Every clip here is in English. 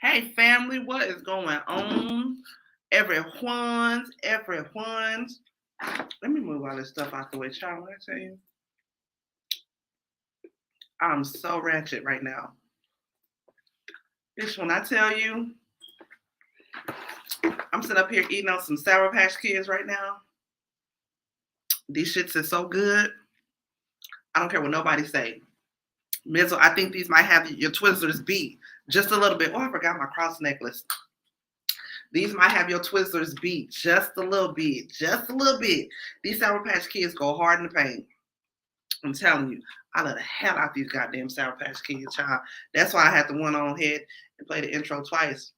Hey family, what is going on? Everyone's. Let me move all this stuff out the way, child. What I tell you? I'm so ratchet right now. Bitch, when I tell you, I'm sitting up here eating on some Sour Patch Kids right now. These shits are so good. I don't care what nobody say. Mizzle, I think these might have your Twizzlers beat just a little bit. Oh, I forgot my cross necklace. These might have your Twizzlers beat just a little bit. These Sour Patch Kids go hard in the paint. I'm telling you, I love the hell out these goddamn Sour Patch Kids, child. That's why I had to went on ahead and play the intro twice.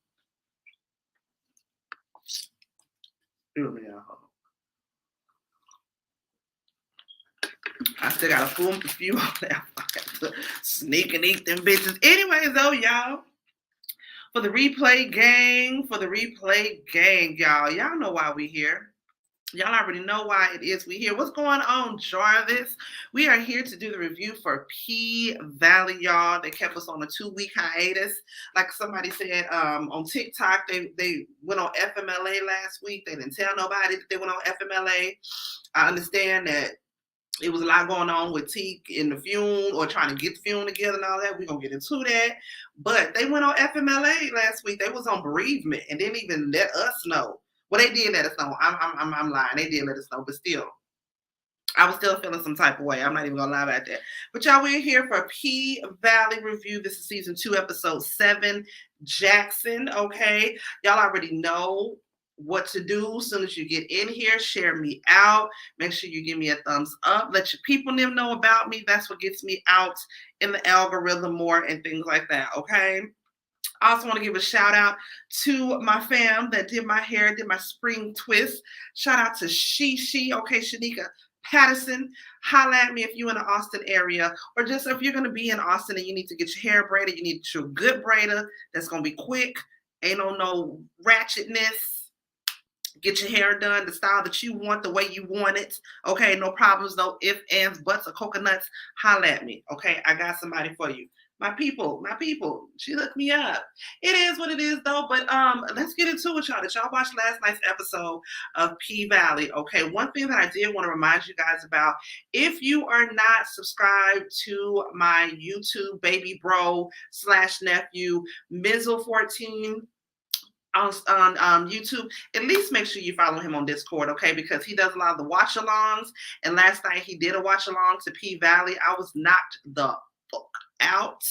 I still got a few on there. I have to sneak and eat them bitches. Anyways, though, y'all. For the replay gang, y'all know why we here. Y'all already know why it is we here. What's going on, Jarvis? We are here to do the review for P Valley, y'all. They kept us on a 2-week hiatus. Like somebody said on TikTok, they went on FMLA last week. They didn't tell nobody that they went on FMLA. I understand that it was a lot going on with Teak in the fume or trying to get the fume together and all that. We're going to get into that. But they went on FMLA last week. They was on bereavement and didn't even let us know. Well, they did let us know. I'm lying. They did let us know. But still, I was still feeling some type of way. I'm not even going to lie about that. But y'all, we're here for a P Valley review. This is season 2, episode 7, Jackson. Okay. Y'all already know what to do. As soon as you get in here, share me out. Make sure you give me a thumbs up. Let your people know about me. That's what gets me out in the algorithm more and things like that. Okay. I also want to give a shout out to my fam that did my hair, did my spring twist. Shout out to okay, Shanika Patterson. Holla at me if you're in the Austin area, or just if you're going to be in Austin and you need to get your hair braided, you need your good braider that's going to be quick, ain't no ratchetness. Get your hair done the style that you want, the way you want it. Okay, no problems, no ifs, ands, buts, or coconuts. Holla at me. Okay, I got somebody for you. My people, she hooked me up. It is what it is, though. But let's get into it, y'all. Did y'all watch last night's episode of P Valley? Okay, one thing that I did want to remind you guys about: if you are not subscribed to my YouTube baby bro / nephew Mizzle 14 on YouTube, at least make sure you follow him on Discord, okay? Because he does a lot of the watch alongs. And last night he did a watch along to P Valley. I was knocked the fuck out.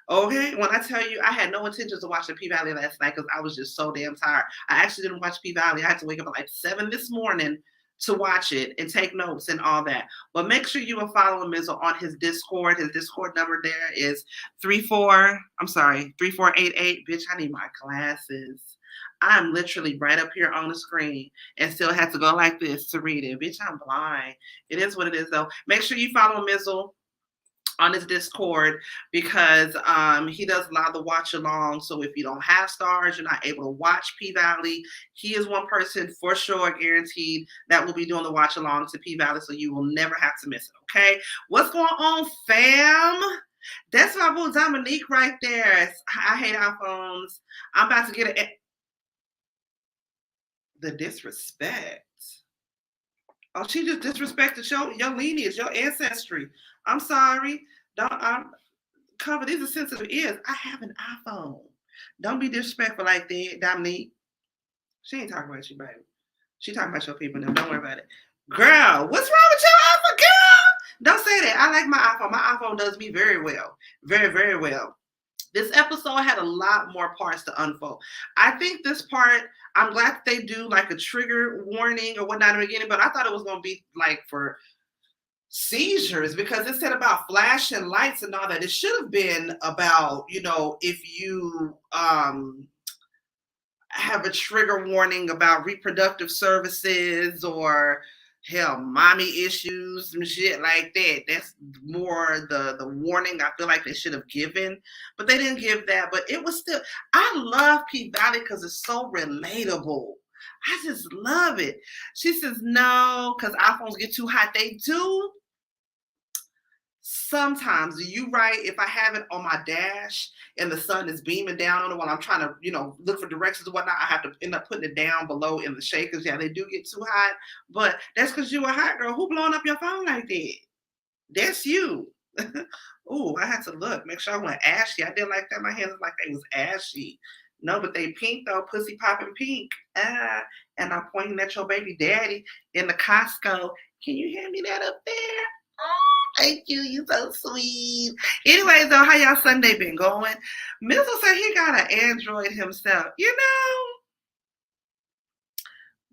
Okay, when I tell you I had no intentions of watching P Valley last night because I was just so damn tired. I actually didn't watch P Valley. I had to wake up at like 7 this morning to watch it and take notes and all that. But make sure you are following Mizzle on his Discord. His Discord number there is 3488. Bitch, I need my glasses. I'm literally right up here on the screen and still have to go like this to read it. Bitch, I'm blind. It is what it is, though. Make sure you follow Mizzle on his Discord because he does a lot of the watch along. So if you don't have stars, you're not able to watch P Valley, he is one person for sure, guaranteed, that will be doing the watch along to P Valley. So you will never have to miss it. Okay, what's going on, fam? That's my boo Dominique right there. I hate iPhones. I'm about to get the disrespect. Oh, she just disrespected your lineage, your ancestry. I'm sorry. I'm cover. These are sensitive ears. I have an iPhone. Don't be disrespectful like that, Dominique. She ain't talking about you, baby. She talking about your people now. Don't worry about it. Girl, what's wrong with your iPhone, girl? Don't say that. I like my iPhone. My iPhone does me very well. Very, very well. This episode had a lot more parts to unfold. I think this part, I'm glad that they do like a trigger warning or whatnot in the beginning, but I thought it was going to be like for seizures because it said about flashing lights and all that. It should have been about, if you have a trigger warning about reproductive services or hell, mommy issues and shit like that. That's more the warning I feel like they should have given, but they didn't give that. But it was still, I love P Valley because it's so relatable. I just love it. She says no, because iPhones get too hot. They do. Sometimes, you right, if I have it on my dash and the sun is beaming down on it while I'm trying to, look for directions and whatnot, I have to end up putting it down below in the shakers. Yeah, they do get too hot, but that's because you a hot girl. Who blowing up your phone like that? That's you. Oh, I had to look, make sure I went ashy. I didn't like that. My hands like they was ashy. No, but they pink though, pussy popping pink. And I'm pointing at your baby daddy in the Costco. Can you hand me that up there? Oh, thank you. You so sweet. Anyways, though, how y'all Sunday been going? Mizzle said he got an Android himself.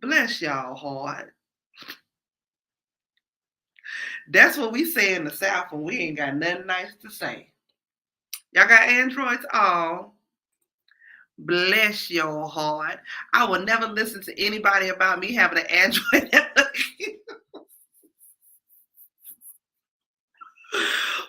Bless y'all heart. That's what we say in the South when we ain't got nothing nice to say. Y'all got Androids? Oh, bless your heart. I will never listen to anybody about me having an Android.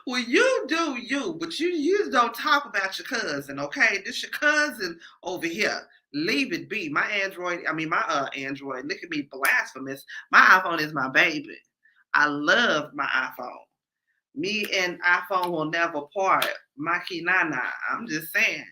Well, you do you, but you don't talk about your cousin, okay? This your cousin over here. Leave it be. My Android, look at me blasphemous. My iPhone is my baby. I love my iPhone. Me and iPhone will never part. My kinana. I'm just saying.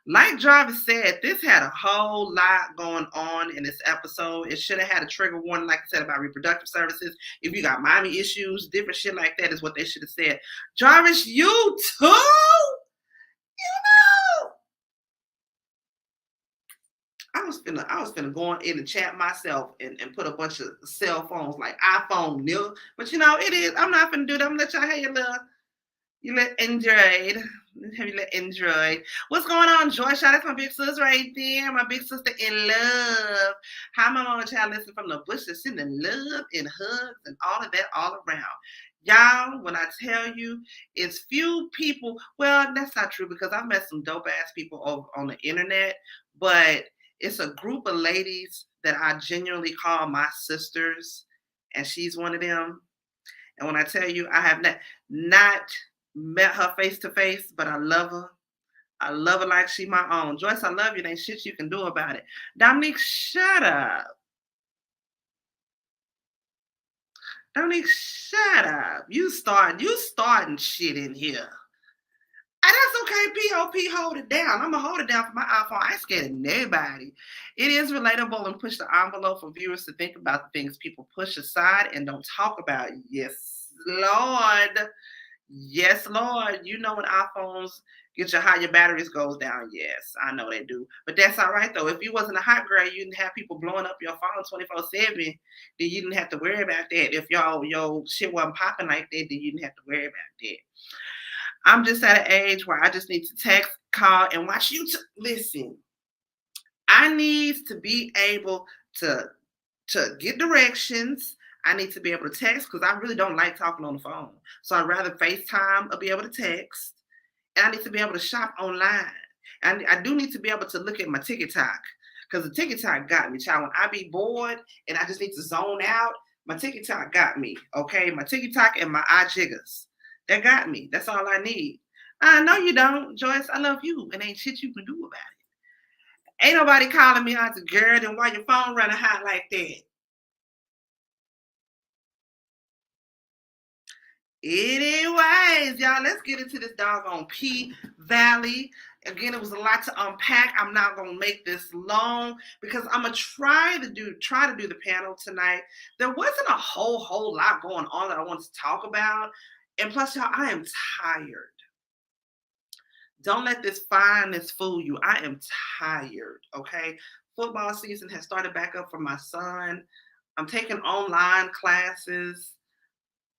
Like Jarvis said, this had a whole lot going on in this episode. It should have had a trigger warning, like I said, about reproductive services. If you got mommy issues, different shit like that is what they should have said. Jarvis, you too? I was finna go in the chat myself and put a bunch of cell phones like iPhone nil. But it is. I'm not finna do that. I'm gonna let y'all have your little Android. Have you let Android? What's going on, Joy? That's my big sis right there. My big sister in love. How my mama child listen from the bush to sending love and hugs and all of that all around. Y'all, when I tell you, it's few people. Well, that's not true because I've met some dope ass people over on the internet, but it's a group of ladies that I genuinely call my sisters, and she's one of them. And when I tell you, I have not met her face to face, but I love her. I love her like she my own. Joyce, I love you. There ain't shit you can do about it. Dominique, shut up. Dominique, shut up. You starting shit in here. And that's okay. POP, hold it down. I'm gonna hold it down for my iPhone. I ain't scared of nobody. It is relatable and push the envelope for viewers to think about the things people push aside and don't talk about. Yes, Lord. Yes, Lord. You know when iPhones get your how your batteries goes down. Yes, I know they do. But that's all right though. If you wasn't a hot girl, you didn't have people blowing up your phone 24/7, then you didn't have to worry about that. If your shit wasn't popping like that, then you didn't have to worry about that. I'm just at an age where I just need to text, call, and watch YouTube. Listen, I need to be able to get directions. I need to be able to text because I really don't like talking on the phone. So I'd rather FaceTime or be able to text. And I need to be able to shop online. And I do need to be able to look at my TikTok because the TikTok got me, child. When I be bored and I just need to zone out, my TikTok got me. Okay, my TikTok and my iJiggers. That got me. That's all I need. I know you don't, Joyce. I love you, and ain't shit you can do about it. Ain't nobody calling me out to girl, then why your phone running hot like that? Anyways, y'all, let's get into this doggone P Valley. Again, it was a lot to unpack. I'm not gonna make this long because I'm gonna try to do the panel tonight. There wasn't a whole lot going on that I wanted to talk about, and plus, y'all, I am tired. Don't let this fineness fool you. I am tired. Okay, football season has started back up for my son. I'm taking online classes,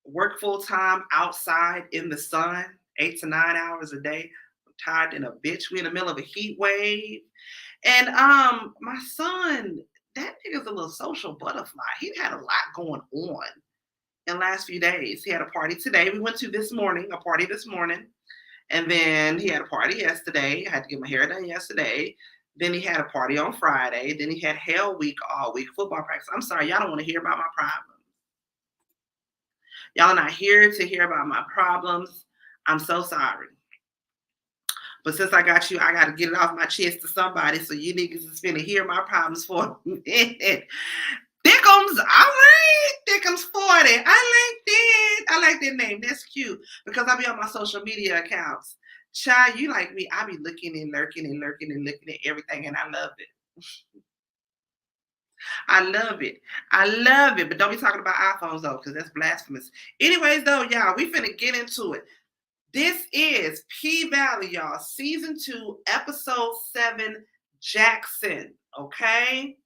work full time outside in the sun, 8 to 9 hours a day. I'm tired in a bitch. We in the middle of a heat wave. And my son, that nigga's a little social butterfly. He had a lot going on in the last few days. He had a party today. We went to a party this morning. And then he had a party yesterday. I had to get my hair done yesterday. Then he had a party on Friday. Then he had hell week all week, football practice. I'm sorry, y'all don't want to hear about my problems. Y'all are not here to hear about my problems. I'm so sorry. But since I got you, I got to get it off my chest to somebody. So you niggas is finna hear my problems for a minute. Thickums, all right. Thickums 40. I like that. I like that name. That's cute because I be on my social media accounts. Child, you like me. I be looking and lurking and lurking and looking at everything, and I love it. I love it. I love it. But don't be talking about iPhones though, because that's blasphemous. Anyways, though, y'all, we finna get into it. This is P Valley, y'all, season 2, episode 7, Jackson. Okay.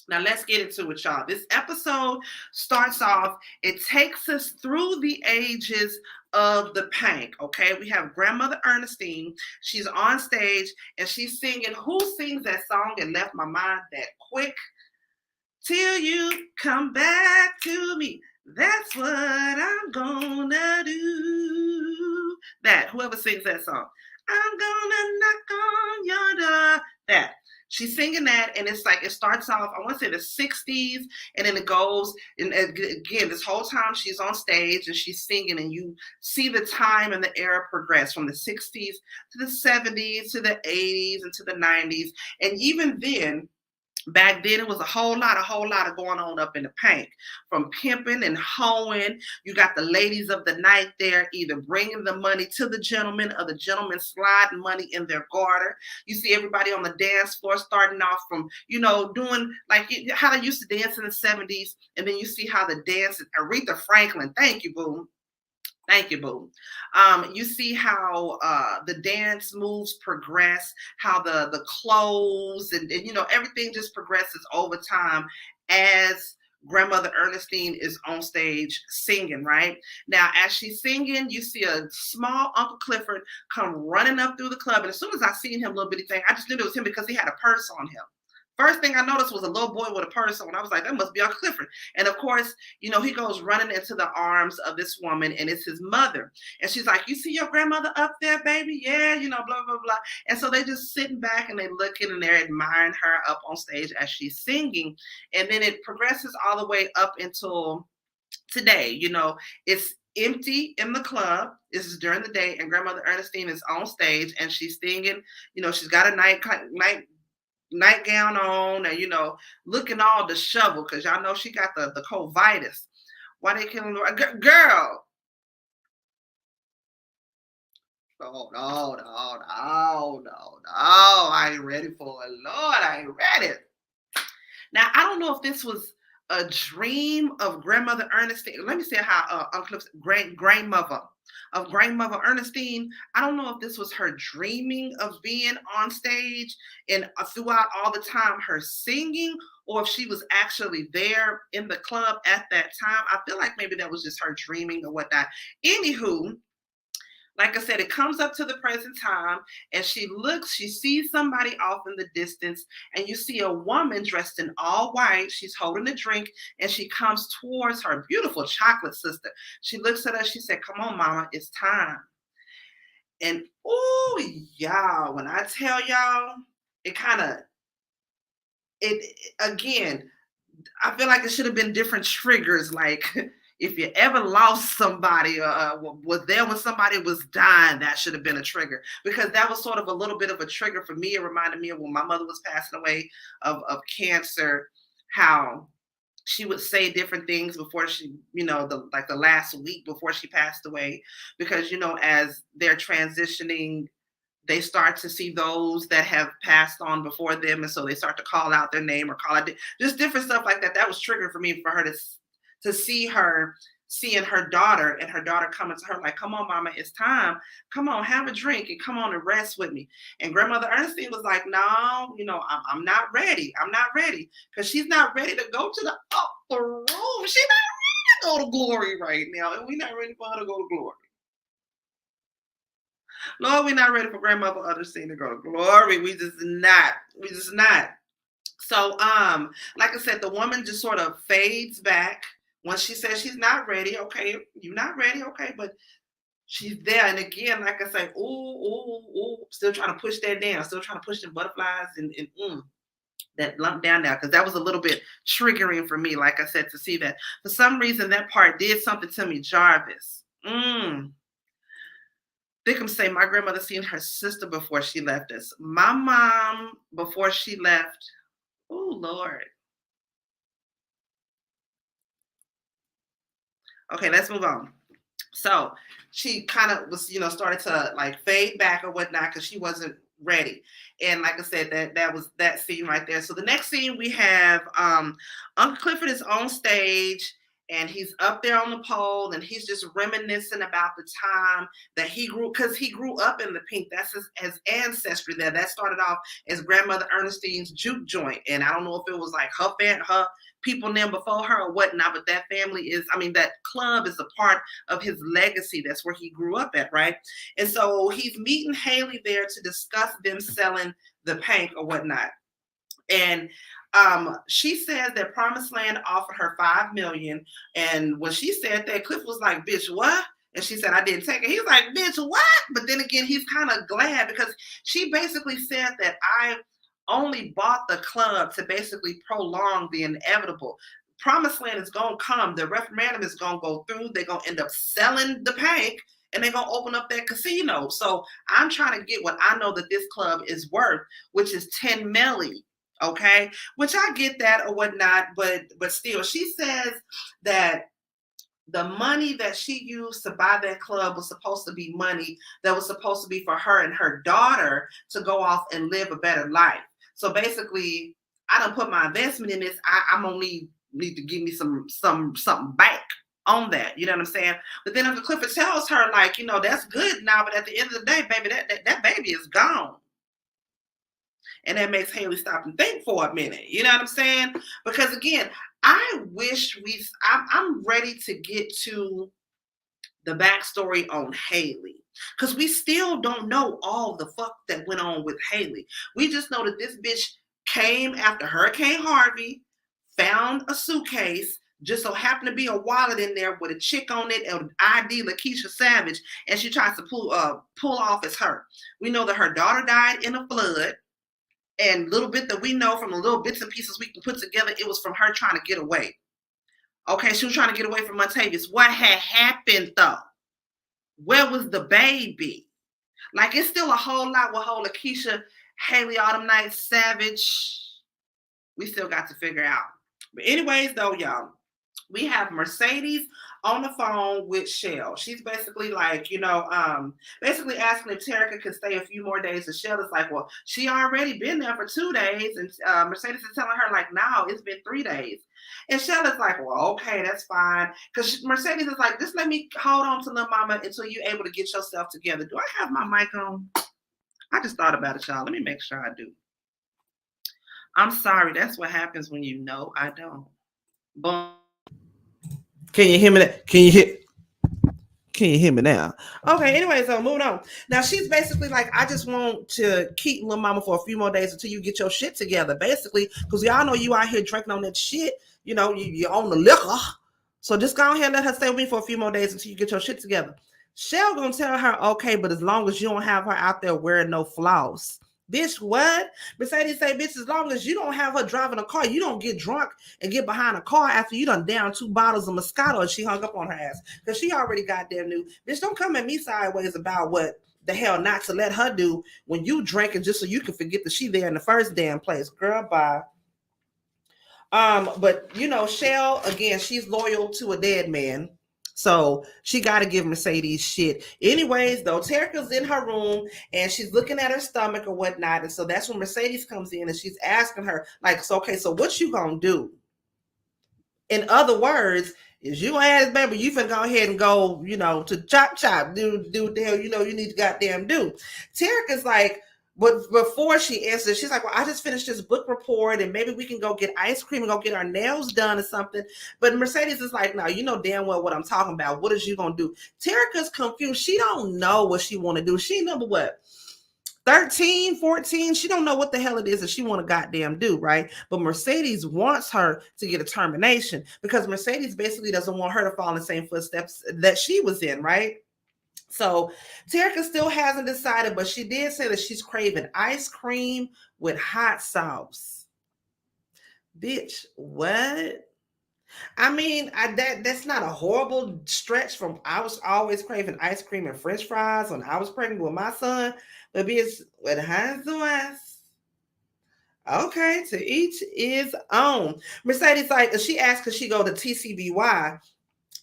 Now let's get into it, y'all. This episode starts off, it takes us through the ages of the Pank. Okay. We have grandmother Ernestine. She's on stage and she's singing. Who sings that song and left my mind that quick? Till you come back to me. That's what I'm gonna do. That, whoever sings that song. I'm gonna knock on your door. That. She's singing that, and it's like it starts off, I want to say the 60s, and then it goes, and again, this whole time she's on stage and she's singing, and you see the time and the era progress from the 60s to the 70s to the 80s and to the 90s. And even then, back then, it was a whole lot of going on up in the Pank. From pimping and hoeing, you got the ladies of the night there either bringing the money to the gentleman or the gentleman sliding money in their garter. You see everybody on the dance floor starting off from, doing like how they used to dance in the 70s. And then you see how the dance, Aretha Franklin, thank you, boo. Thank you, boo. You see how the dance moves progress, how the clothes and everything just progresses over time as grandmother Ernestine is on stage singing, right? Now, as she's singing, you see a small Uncle Clifford come running up through the club. And as soon as I seen him, little bitty thing, I just knew it was him because he had a purse on him. First thing I noticed was a little boy with a purse on. I was like, that must be Uncle Clifford. And of course, he goes running into the arms of this woman, and it's his mother. And she's like, you see your grandmother up there, baby? Yeah, blah, blah, blah. And so they just sitting back and they looking and they're admiring her up on stage as she's singing. And then it progresses all the way up until today. It's empty in the club. This is during the day, and Grandmother Ernestine is on stage and she's singing. She's got a nightgown on, and looking all disheveled because y'all know she got the covitis. Why they killing her? Girl? Oh, no, no, no, no, no. I ain't ready for it. Lord, I ain't ready. Now, I don't know if this was a dream of Grandmother Ernestine. Let me say how Uncle grandmother Ernestine. I don't know if this was her dreaming of being on stage and throughout all the time her singing, or if she was actually there in the club at that time. I feel like maybe that was just her dreaming or whatnot. Anywho, like I said, it comes up to the present time, and she sees somebody off in the distance, and you see a woman dressed in all white. She's holding a drink, and she comes towards her beautiful chocolate sister. She looks at her, she said, come on, mama, it's time. And oh, y'all, when I tell y'all, it kind of, again, I feel like it should have been different triggers. Like if you ever lost somebody, was there when somebody was dying, that should have been a trigger, because that was sort of a little bit of a trigger for me. It reminded me of when my mother was passing away of cancer, how she would say different things before she, the last week before she passed away, because, as they're transitioning, they start to see those that have passed on before them. And so they start to call out their name or call out just different stuff like that. That was triggering for me, for her to see her seeing her daughter, and her daughter coming to her like, come on, mama, it's time. Come on, have a drink and come on and rest with me. And Grandmother Ernestine was like, no, I'm not ready. I'm not ready. Because she's not ready to go to the upper room. She's not ready to go to glory right now. And we're not ready for her to go to glory. Lord, we're not ready for Grandmother Ernestine to go to glory. We just not. We just not. So, like I said, the woman just sort of fades back when she says she's not ready. Okay, you're not ready. Okay, but she's there. And again, like I say, ooh, ooh, ooh, still trying to push that down. Still trying to push the butterflies and that lump down now, because that was a little bit triggering for me. Like I said, to see that for some reason that part did something to me. Jarvis. Thickum say my grandmother seen her sister before she left us. My mom, before she left, oh Lord. Okay, let's move on. So she kind of was, started to like fade back or whatnot because she wasn't ready. And like I said, that was that scene right there. So the next scene we have Uncle Clifford is on stage, and he's up there on the pole, and he's just reminiscing about the time that he grew, because he grew up in the Pink. That's his ancestry there. That started off as Grandmother Ernestine's juke joint. And I don't know if it was like her people named before her or whatnot, but that family is, that club is a part of his legacy. That's where he grew up at, right? And so he's meeting Haley there to discuss them selling the Pink or whatnot. And she said that Promised Land offered her $5 million. And when she said that, Cliff was like, bitch, what? And she said, I didn't take it. He's like, bitch, what? But then again, he's kind of glad, because she basically said that I only bought the club to basically prolong the inevitable. Promised Land is going to come. The referendum is going to go through. They're going to end up selling the Pink, and they're going to open up that casino. So I'm trying to get what I know that this club is worth, which is 10 million. Okay, which I get that or whatnot, but still, she says that the money that she used to buy that club was supposed to be money that was supposed to be for her and her daughter to go off and live a better life. So basically, I don't put my investment in this. I'm gonna need to give me something back on that. You know what I'm saying? But then Uncle Clifford tells her, like, that's good now, but at the end of the day, baby, that baby is gone. And that makes Haley stop and think for a minute. You know what I'm saying? Because again, I wish I'm ready to get to the backstory on Haley, because we still don't know all the fuck that went on with Haley. We just know that this bitch came after Hurricane Harvey, found a suitcase, just so happened to be a wallet in there with a chick on it, and ID Lakeisha Savage, and she tries to pull off as her. We know that her daughter died in a flood, and little bit that we know from the little bits and pieces we can put together, it was from her trying to get away. Okay, she was trying to get away from Montavious. What had happened though? Where was the baby? Like, it's still a whole lot with whole Lakeisha, Haley Autumn Night, Savage. We still got to figure out. But anyways, though, y'all, we have Mercedes on the phone with Shell. She's basically like, basically asking if Terica can stay a few more days. And Shell is like, well, she already been there for 2 days. And Mercedes is telling her, like, no, it's been 3 days. And Shell is like, well, okay, that's fine. Because Mercedes is like, just let me hold on to Lil Mama until you're able to get yourself together. Do I have my mic on? I just thought about it, y'all. Let me make sure I do. I'm sorry. That's what happens when you know I don't. Boom. Can you hear me? Can you hear me now? Okay, anyway, so moving on. Now she's basically like, I just want to keep Lil Mama for a few more days until you get your shit together, basically, because y'all know you out here drinking on that shit. You own the liquor. So just go ahead and let her stay with me for a few more days until you get your shit together. Shell gonna tell her, okay, but as long as you don't have her out there wearing no floss. Bitch, what? Mercedes say, bitch, as long as you don't have her driving a car, you don't get drunk and get behind a car after you done down 2 bottles of Moscato and she hung up on her ass. Because she already goddamn knew. Bitch, don't come at me sideways about what the hell not to let her do when you drinking just so you can forget that she there in the first damn place. Girl, bye. But Shell, again, she's loyal to a dead man. So she got to give Mercedes shit. Anyways, though, Terica's in her room and she's looking at her stomach or whatnot. And so that's when Mercedes comes in and she's asking her, like, so, okay, so what you gonna do? In other words, is you ass baby, you finna go ahead and go, to chop, do the hell you need to goddamn do. Terica's like, but before she answers, she's like, well, I just finished this book report and maybe we can go get ice cream and go get our nails done or something. But Mercedes is like, no, you know damn well what I'm talking about. What is you going to do? Terica's confused. She don't know what she want to do. She number what? 13, 14, she don't know what the hell it is that she want to goddamn do, right? But Mercedes wants her to get a termination because Mercedes basically doesn't want her to fall in the same footsteps that she was in, right? So Terica still hasn't decided, but she did say that she's craving ice cream with hot sauce. Bitch, what? I mean, that's not a horrible stretch from I was always craving ice cream and French fries when I was pregnant with my son, but bitch, with hot sauce. Okay, to each his own. Mercedes, like, she asked, could she go to TCBY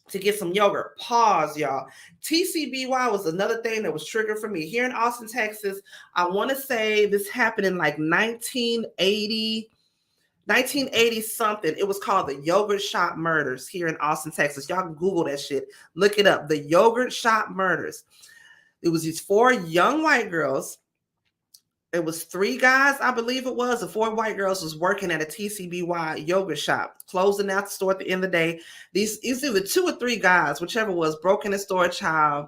to get some yogurt? Pause, y'all. TCBY was another thing that was triggered for me. Here in Austin, Texas, I want to say this happened in like 1980 something. It was called the Yogurt Shop Murders here in Austin, Texas. Y'all can Google that shit. Look it up. The Yogurt Shop Murders. It was these 4 young white girls. It was 3 guys, I believe it was. The 4 white girls was working at a TCBY yogurt shop, closing out the store at the end of the day. It's either 2 or 3 guys, whichever was, broke in the store, child,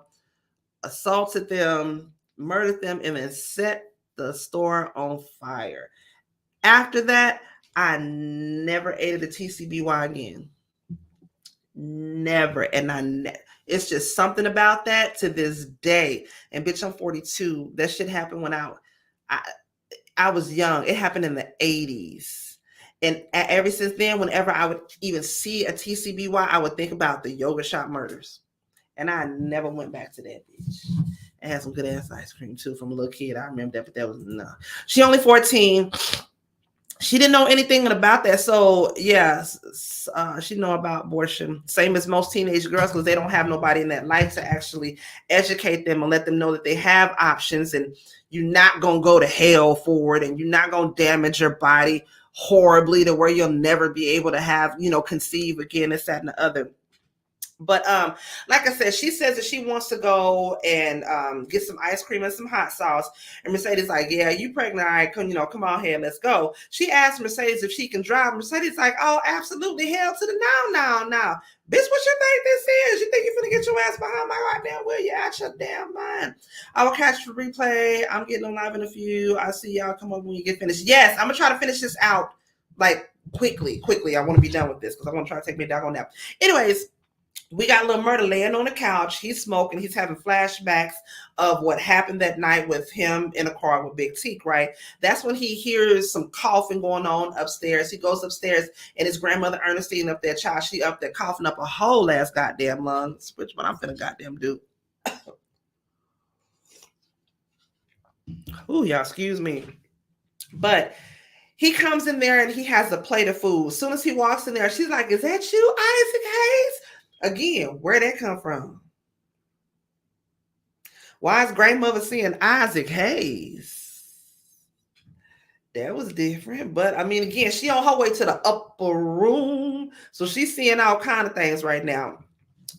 assaulted them, murdered them, and then set the store on fire. After that, I never ate at a TCBY again. Never. And it's just something about that to this day. And bitch, I'm 42. That shit happened when I was young. It happened in the 80s. And ever since then, whenever I would even see a TCBY, I would think about the Yogurt Shop Murders. And I never went back to that bitch. It had some good ass ice cream too from a little kid. I remember that, but that was no. She only 14. She didn't know anything about that. So yeah, she know about abortion. Same as most teenage girls, because they don't have nobody in that life to actually educate them and let them know that they have options and you're not going to go to hell for it and you're not going to damage your body horribly to where you'll never be able to have, conceive again, this, that, and the other. But like I said, she says that she wants to go and get some ice cream and some hot sauce. And Mercedes like, yeah, you pregnant? All right, come on here, let's go. She asked Mercedes if she can drive. Mercedes like, oh, absolutely, hell to the no. Bitch, what you think this is? You think you finna get your ass behind my goddamn wheel? You out your damn mind. I will catch the replay. I'm getting on live in a few. I'll see y'all come up when you get finished. Yes, I'm gonna try to finish this out like quickly. I want to be done with this because I want to try to take me a doggone nap. Anyways, we got Lil Murda laying on the couch. He's smoking. He's having flashbacks of what happened that night with him in a car with Big Teak, right? That's when he hears some coughing going on upstairs. He goes upstairs and his grandmother Ernestine up there, child, she up there coughing up a whole ass goddamn lungs, which what I'm finna goddamn do. Ooh, y'all, excuse me. But he comes in there and he has a plate of food. As soon as he walks in there, she's like, is that you, Isaac Hayes? Again, where'd that come from? Why is grandmother seeing Isaac Hayes? That was different. But I mean, again, she on her way to the upper room. So she's seeing all kind of things right now.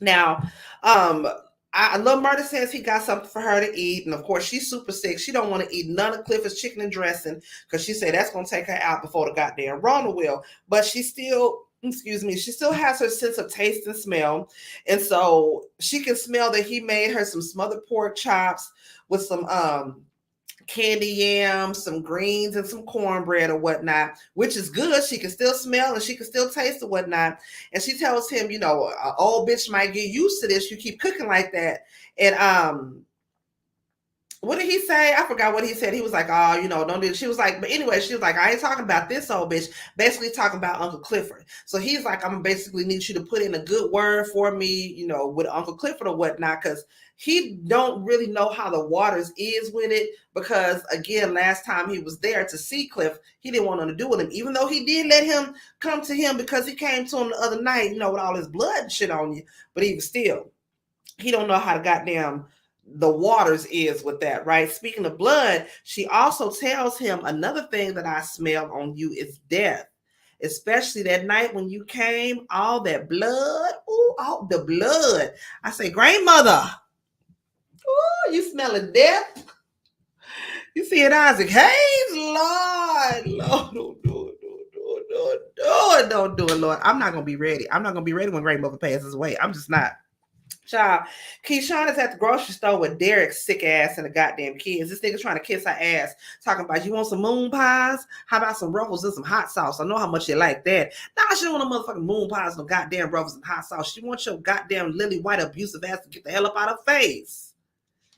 Now, Lil Murda says he got something for her to eat. And of course, she's super sick. She don't want to eat none of Clifford's chicken and dressing because she said that's going to take her out before the goddamn Rona will. But she still has her sense of taste and smell. And so she can smell that he made her some smothered pork chops with some candy yams, some greens, and some cornbread or whatnot, which is good. She can still smell and she can still taste or whatnot. And she tells him, an old bitch might get used to this. You keep cooking like that. And what did he say? I forgot what he said. He was like, oh, don't do it. She was like, but anyway, she was like, I ain't talking about this old bitch. Basically talking about Uncle Clifford. So he's like, I'm gonna basically need you to put in a good word for me, with Uncle Clifford or whatnot, because he don't really know how the waters is with it. Because again, last time he was there to see Cliff, he didn't want nothing to do with him, even though he did let him come to him because he came to him the other night, with all his blood and shit on you. But even still, he don't know how to goddamn the waters is with that, right? Speaking of blood, she also tells him another thing that I smell on you is death, especially that night when you came, all that blood, all the blood. I say, grandmother, you smelling death? You see it, Isaac Hayes? Lord, don't do it, don't do it, Lord. I'm not gonna be ready. I'm not gonna be ready when grandmother passes away. I'm just not. Child, Keyshawn is at the grocery store with Derek's sick ass and the goddamn kids. This nigga trying to kiss her ass, talking about, you want some moon pies? How about some ruffles and some hot sauce? I know how much you like that. Nah, she don't want no motherfucking moon pies, no goddamn ruffles and hot sauce. She wants your goddamn lily white abusive ass to get the hell up out of her face.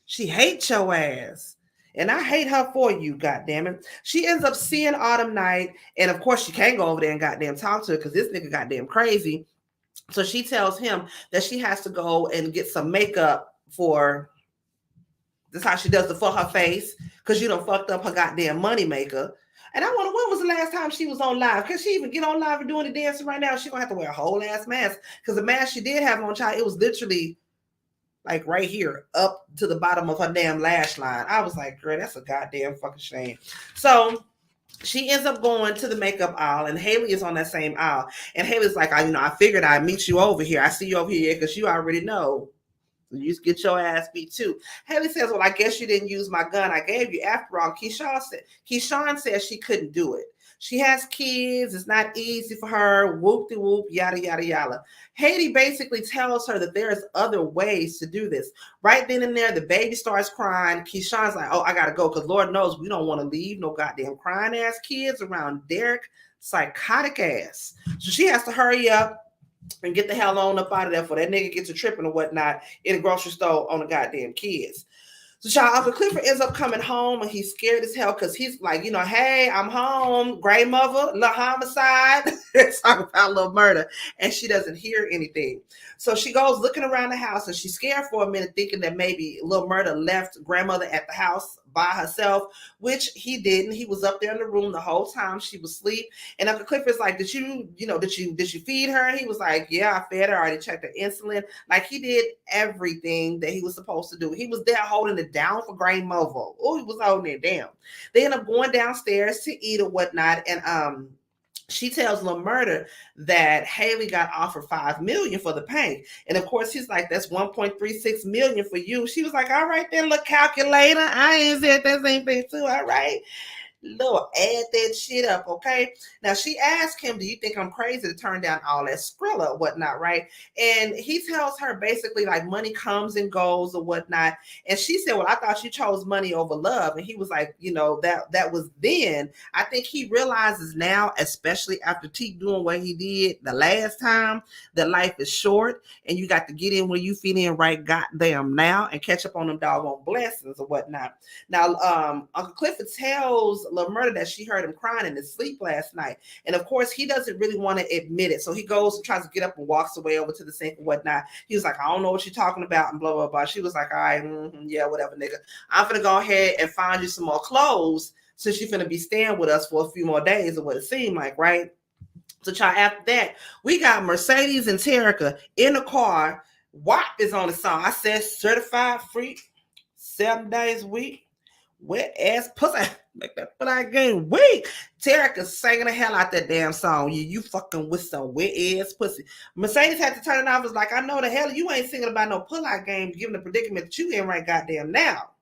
She hates your ass. And I hate her for you, goddammit. She ends up seeing Autumn Night, and of course she can't go over there and goddamn talk to her because this nigga goddamn crazy. So she tells him that she has to go and get some makeup for, this how she does it for her face, because you done fucked up her goddamn money maker. And I wonder, when was the last time she was on live? Can she even get on live and doing the dancing right now? She gonna have to wear a whole ass mask, because the mask she did have on, child, it was literally like right here up to the bottom of her damn lash line. I was like, girl, that's a goddamn fucking shame. So she ends up going to the makeup aisle, and Haley is on that same aisle. And Haley's like, I figured I'd meet you over here. I see you over here because you already know. You just get your ass beat too. Haley says, well, I guess you didn't use my gun I gave you. After all, Keyshawn says she couldn't do it. She has kids. It's not easy for her. Whoop-de-whoop, yada, yada, yada. Haley basically tells her that there's other ways to do this. Right then and there, the baby starts crying. Keyshawn's like, oh, I got to go because Lord knows we don't want to leave no goddamn crying-ass kids around Derek, psychotic ass. So she has to hurry up and get the hell on up out of there before that nigga gets a tripping or whatnot in the grocery store on the goddamn kids. So child, Uncle Clifford ends up coming home, and he's scared as hell because he's like, hey, I'm home, grandmother, little homicide. Talking about Lil Murda, and she doesn't hear anything. So she goes looking around the house, and she's scared for a minute, thinking that maybe Lil Murda left grandmother at the house by herself, which he didn't. He was up there in the room the whole time she was asleep. And Uncle Clifford's like, did you feed her? He was like, yeah, I fed her. I already checked her insulin. Like, he did everything that he was supposed to do. He was there holding it down for grandmother. Oh, he was holding it down. They end up going downstairs to eat or whatnot. And she tells Lil Murda that Haley got offered $5 million for the paint. And of course, he's like, that's 1.36 million for you. She was like, all right, then, look, calculator. I ain't said that same thing too. All right. Lord, add that shit up, okay? Now she asked him, "Do you think I'm crazy to turn down all that Skrilla or whatnot?" Right? And he tells her basically like money comes and goes or whatnot. And she said, "Well, I thought you chose money over love." And he was like, "You know that was then. I think he realizes now, especially after Teak doing what he did the last time, that life is short and you got to get in where you fit in right goddamn now and catch up on them doggone blessings or whatnot." Now, Uncle Clifford tells Lil Murda that she heard him crying in his sleep last night. And of course, he doesn't really want to admit it. So he goes and tries to get up and walks away over to the sink and whatnot. He was like, "I don't know what you're talking about," and blah, blah, blah. She was like, "All right, yeah, whatever, nigga. I'm finna go ahead and find you some more clothes since you're finna be staying with us for a few more days," or what it seemed like, right? So, child, after that, we got Mercedes and Terica in the car. WAP is on the song. I said certified freak, 7 days a week. Wet ass pussy. Make that fly game weak. Terica singing the hell out that damn song. You fucking with some wet ass pussy. Mercedes had to turn it off. Was like, "I know the hell you ain't singing about no pull-out game given the predicament that you in right goddamn now.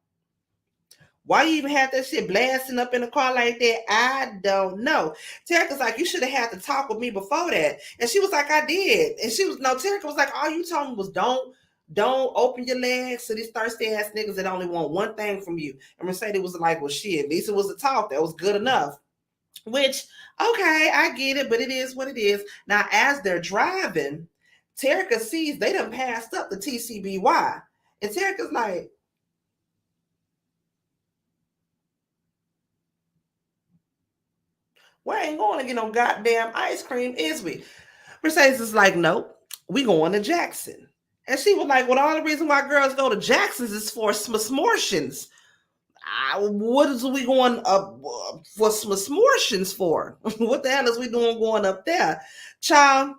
Why you even have that shit blasting up in the car like that? I don't know." Terica's like, "You should have had to talk with me before that." And she was like, "I did." And she was, no, Terica was like, "All you told me was don't open your legs to these thirsty ass niggas that only want one thing from you." And Mercedes was like, "Well, shit, at least it was a talk. That was good enough." Which, okay, I get it, but it is what it is. Now, as they're driving, Terica sees they done passed up the TCBY. And Terica's like, "We ain't going to get no goddamn ice cream, is we?" Mercedes is like, "Nope, we going to Jackson." And she was like, "Well, the only reason why girls go to Jackson's is for smortions. What is we going up for smortions for? What the hell is we doing going up there, child?"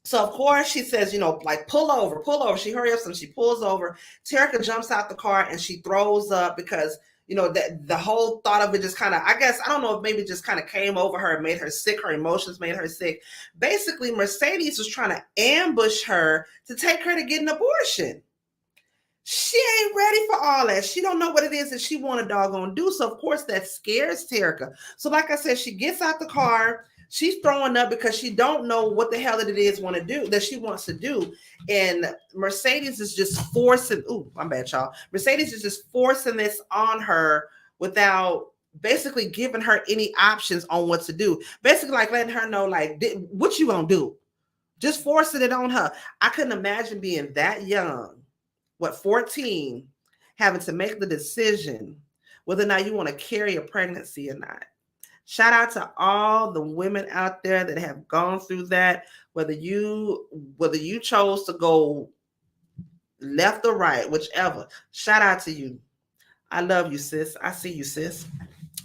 So of course she says, like, pull over, pull over. She hurry up and she pulls over. Terica jumps out the car and she throws up because that the whole thought of it just kind of, I guess, I don't know if maybe just kind of came over her, made her sick. Her emotions made her sick. Basically, Mercedes was trying to ambush her to take her to get an abortion. She ain't ready for all that. She don't know what it is that she want to doggone do. So of course that scares Terica. So like I said, she gets out the car. She's throwing up because she don't know what the hell that it is want to do that she wants to do. And Mercedes is just forcing. Ooh, my bad, y'all. Mercedes is just forcing this on her without basically giving her any options on what to do. Basically, like letting her know, like, what you gonna do? Just forcing it on her. I couldn't imagine being that young, 14, having to make the decision whether or not you want to carry a pregnancy or not. Shout out to all the women out there that have gone through that, whether you chose to go left or right, whichever. Shout out to you. I love you, sis. I see you, sis.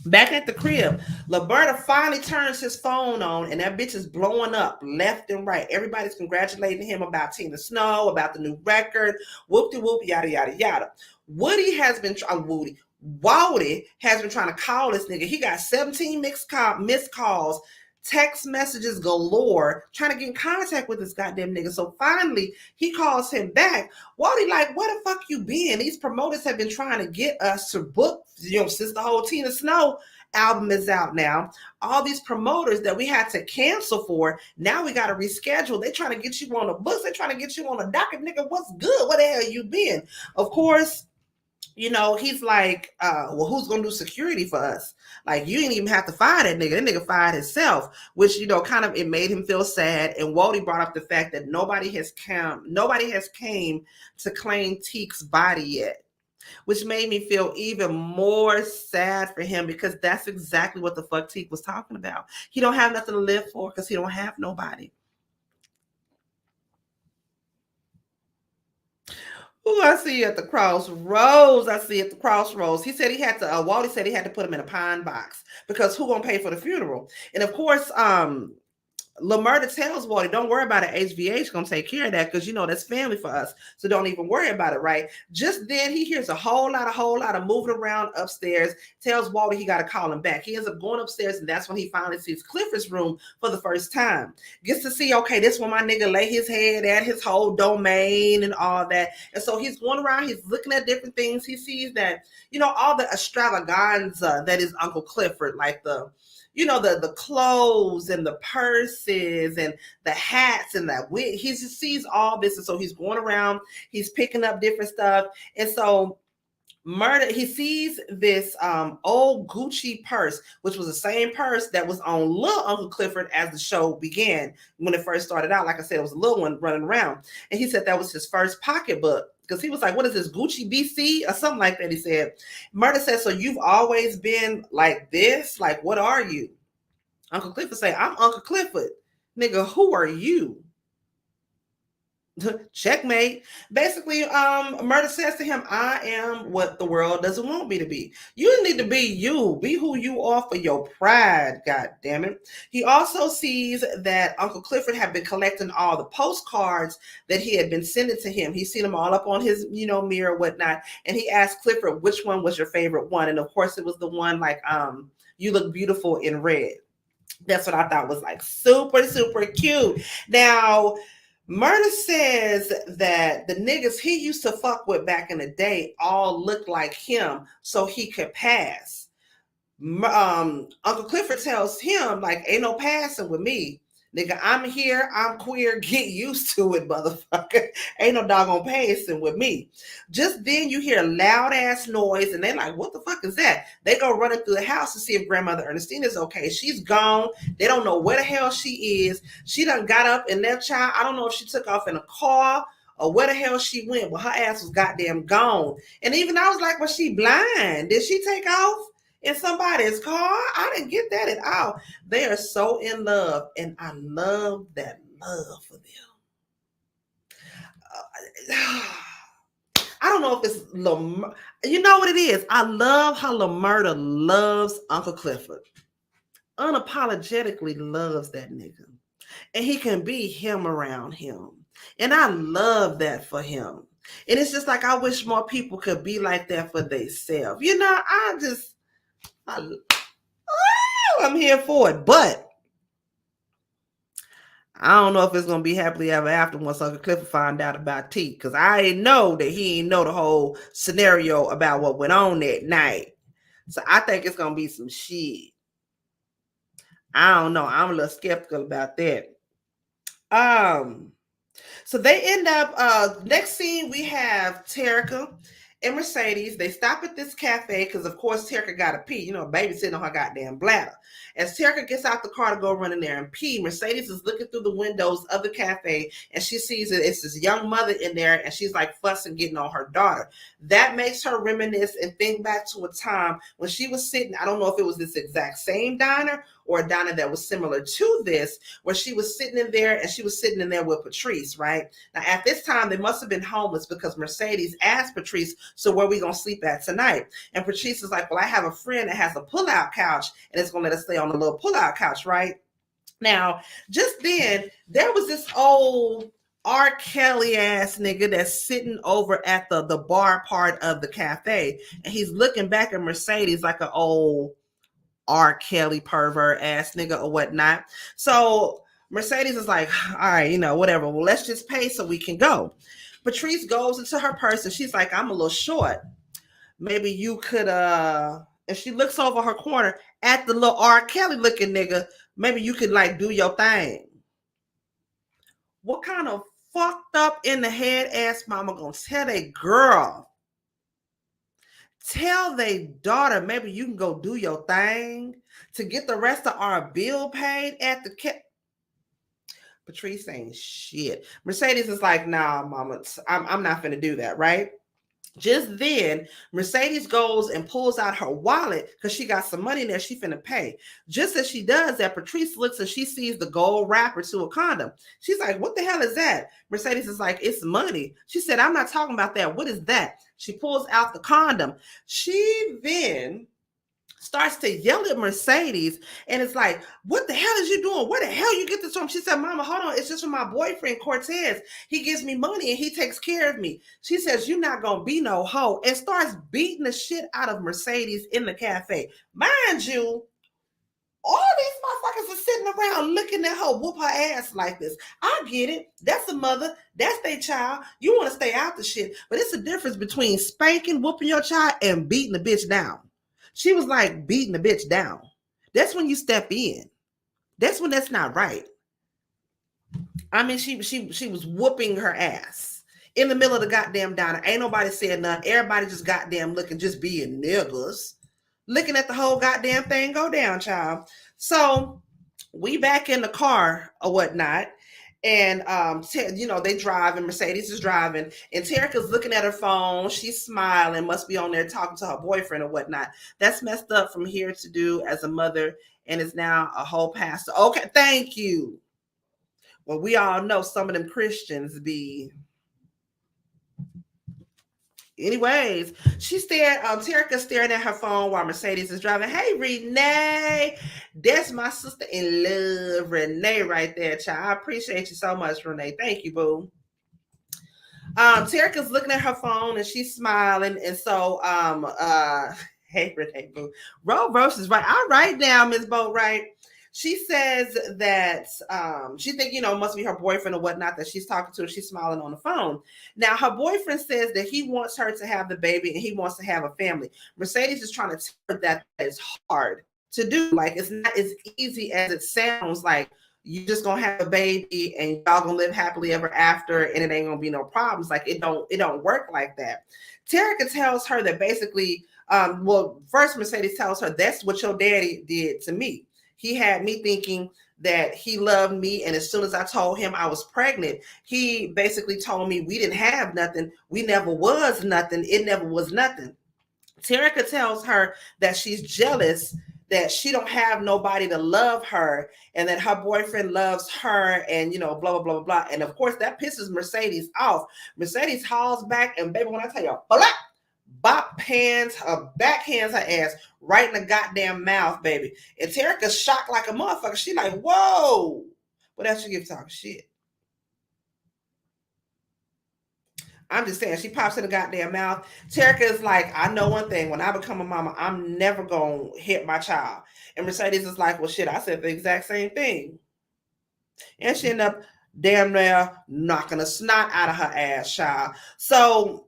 Back at the crib, Lil Murda finally turns his phone on and that bitch is blowing up left and right. Everybody's congratulating him about Tina Snow, about the new record, whoop-de-whoop, yada, yada, yada. Wody has been trying to call this nigga. He got 17 missed calls, text messages galore, trying to get in contact with this goddamn nigga. So finally, he calls him back. Wally like, "Where the fuck you been? These promoters have been trying to get us to book, since the whole Tina Snow album is out now. All these promoters that we had to cancel for, now we got to reschedule. They trying to get you on the books. They trying to get you on the docket. Nigga, what's good? Where the hell you been?" Of course, he's like, "Well, who's gonna do security for us? Like, you didn't even have to fire that nigga. That nigga fired himself," which, kind of, it made him feel sad. And Wody brought up the fact that nobody has came to claim Teek's body yet, which made me feel even more sad for him because that's exactly what the fuck Teek was talking about. He don't have nothing to live for because he don't have nobody. Oh, I see you at the crossroads. I see you at the crossroads. He said he had to. Wally said he had to put him in a pine box because who gonna pay for the funeral? And of course, Lil Murda tells Wally, don't worry about it. HVH gonna take care of that because you know that's family for us. So don't even worry about it, right? Just then he hears a whole lot of moving around upstairs, tells Wally he gotta call him back. He ends up going upstairs, and that's when he finally sees Clifford's room for the first time. Gets to see, okay, this one my nigga lay his head at, his whole domain and all that. And so he's going around, he's looking at different things. He sees that, you know, all the extravaganza that is Uncle Clifford, like the, you know, the clothes and the purses and the hats and that wig. He just sees all this. And so he's going around, he's picking up different stuff. And so he sees this old Gucci purse, which was the same purse that was on little Uncle Clifford as the show began. When it first started out, like I said, it was a little one running around. And he said that was his first pocketbook. Because he was like, what is this, Gucci BC or something like that? He said. Murda said, so you've always been like this? Like, what are you? Uncle Clifford say, I'm Uncle Clifford. Nigga, who are you? Checkmate. Basically, Murda says to him, I am what the world doesn't want me to be. You need to be you. Be who you are for your pride, god damn it. He also sees that Uncle Clifford had been collecting all the postcards that he had been sending to him. He's seen them all up on his, you know, mirror, whatnot. And he asked Clifford, which one was your favorite one? And of course, it was the one like, you look beautiful in red. That's what I thought was like super, super cute. Now, Murda says that the niggas he used to fuck with back in the day all looked like him so he could pass. Uncle Clifford tells him, like, ain't no passing with me. Nigga, I'm here, I'm queer, get used to it, motherfucker. Ain't no doggone passing with me. Just then you hear a loud ass noise and they're like, what the fuck is that? They go running through the house to see if grandmother Ernestine is okay. She's gone. They don't know where the hell she is. She done got up in that child. I don't know if she took off in a car or where the hell she went, but her ass was goddamn gone. And even I was like, was she blind? Did she take off in somebody's car? I didn't get that at all. They are so in love, and I love that love for them. I don't know if it's you know what it is. I love how Lil Murda loves Uncle Clifford. Unapologetically loves that nigga. And he can be him around him. And I love that for him. And it's just like I wish more people could be like that for themselves. You know, I'm here for it. But I don't know if it's gonna be happily ever after once Uncle Clifford find out about T, because I didn't know that he didn't know the whole scenario about what went on that night. So I think it's gonna be some shit. I don't know. I'm a little skeptical about that. So they end up, next scene, we have Terica and Mercedes. They stop at this cafe because, of course, Terica got to pee. You know, baby sitting on her goddamn bladder. As Terica gets out the car to go run in there and pee, Mercedes is looking through the windows of the cafe and she sees that it's this young mother in there and she's like fussing, getting on her daughter. That makes her reminisce and think back to a time when she was sitting, I don't know if it was this exact same diner or a diner that was similar to this, where she was sitting in there and she was sitting in there with Patrice, right? Now, at this time, they must have been homeless because Mercedes asked Patrice, so where are we going to sleep at tonight? And Patrice is like, well, I have a friend that has a pull-out couch and it's going to let us stay on a little pull-out couch, right? Now, just then, there was this old R. Kelly ass nigga that's sitting over at the bar part of the cafe, and he's looking back at Mercedes like an old R. Kelly pervert ass nigga or whatnot. So Mercedes is like, all right, you know, whatever. Well, let's just pay so we can go. Patrice goes into her purse and she's like, I'm a little short. Maybe you could, and she looks over her corner at the little R. Kelly looking nigga. Maybe you could like do your thing. What kind of fucked up in the head ass mama gonna tell a girl? Tell their daughter, maybe you can go do your thing to get the rest of our bill paid at the Patrice ain't shit. Mercedes is like, nah, mama, I'm not finna do that, right? Just then, Mercedes goes and pulls out her wallet because she got some money in there she finna pay. Just as she does that, Patrice looks and she sees the gold wrapper to a condom. She's like, what the hell is that? Mercedes is like, it's money. She said, I'm not talking about that. What is that? She pulls out the condom. She then starts to yell at Mercedes, and it's like, what the hell is you doing? Where the hell you get this from? She said, Mama, hold on, it's just from my boyfriend Cortez. He gives me money and he takes care of me. She says, you're not gonna be no hoe, and starts beating the shit out of Mercedes in the cafe. Mind you, all these motherfuckers are sitting around looking at her whoop her ass like this. I get it. That's a mother. That's their child. You want to stay out the shit. But it's a difference between spanking, whooping your child, and beating the bitch down. She was like beating the bitch down. That's when you step in. That's when that's not right. I mean, she was whooping her ass in the middle of the goddamn diner. Ain't nobody said nothing. Everybody just goddamn looking, just being niggas. Looking at the whole goddamn thing go down, child. So we back in the car or whatnot. And they drive, and Mercedes is driving, and Terica's looking at her phone. She's smiling, must be on there talking to her boyfriend or whatnot. That's messed up from here to do as a mother, and is now a whole pastor. Okay, thank you. Well, we all know some of them Christians be. Anyways, Terica staring at her phone while Mercedes is driving. Hey, Renee. That's my sister in love, Renee, right there, child. I appreciate you so much, Renee. Thank you, boo. Terica's looking at her phone and she's smiling. And so, hey, Renee, boo. Rose is right. All right now, Miss Boatwright. She says that she think, must be her boyfriend or whatnot that she's talking to. She's smiling on the phone. Now, her boyfriend says that he wants her to have the baby and he wants to have a family. Mercedes is trying to tell her that is hard to do. Like, it's not as easy as it sounds. Like, you just gonna have a baby and y'all gonna live happily ever after, and it ain't gonna be no problems. Like, it don't work like that. Terica tells her that basically, first Mercedes tells her that's what your daddy did to me. He had me thinking that he loved me, and as soon as I told him I was pregnant, he basically told me we didn't have nothing. We never was nothing. It never was nothing. Terica tells her that she's jealous that she don't have nobody to love her, and that her boyfriend loves her, and blah blah blah blah blah. And of course that pisses Mercedes off. Mercedes hauls back, and baby, when I tell you, backhands her ass right in the goddamn mouth, baby. And Terica's shocked like a motherfucker. She like, whoa. But that's she give talking shit. I'm just saying, she pops in the goddamn mouth. Terica is like, I know one thing. When I become a mama, I'm never going to hit my child. And Mercedes is like, well, shit, I said the exact same thing. And she ended up damn near knocking a snot out of her ass, child. So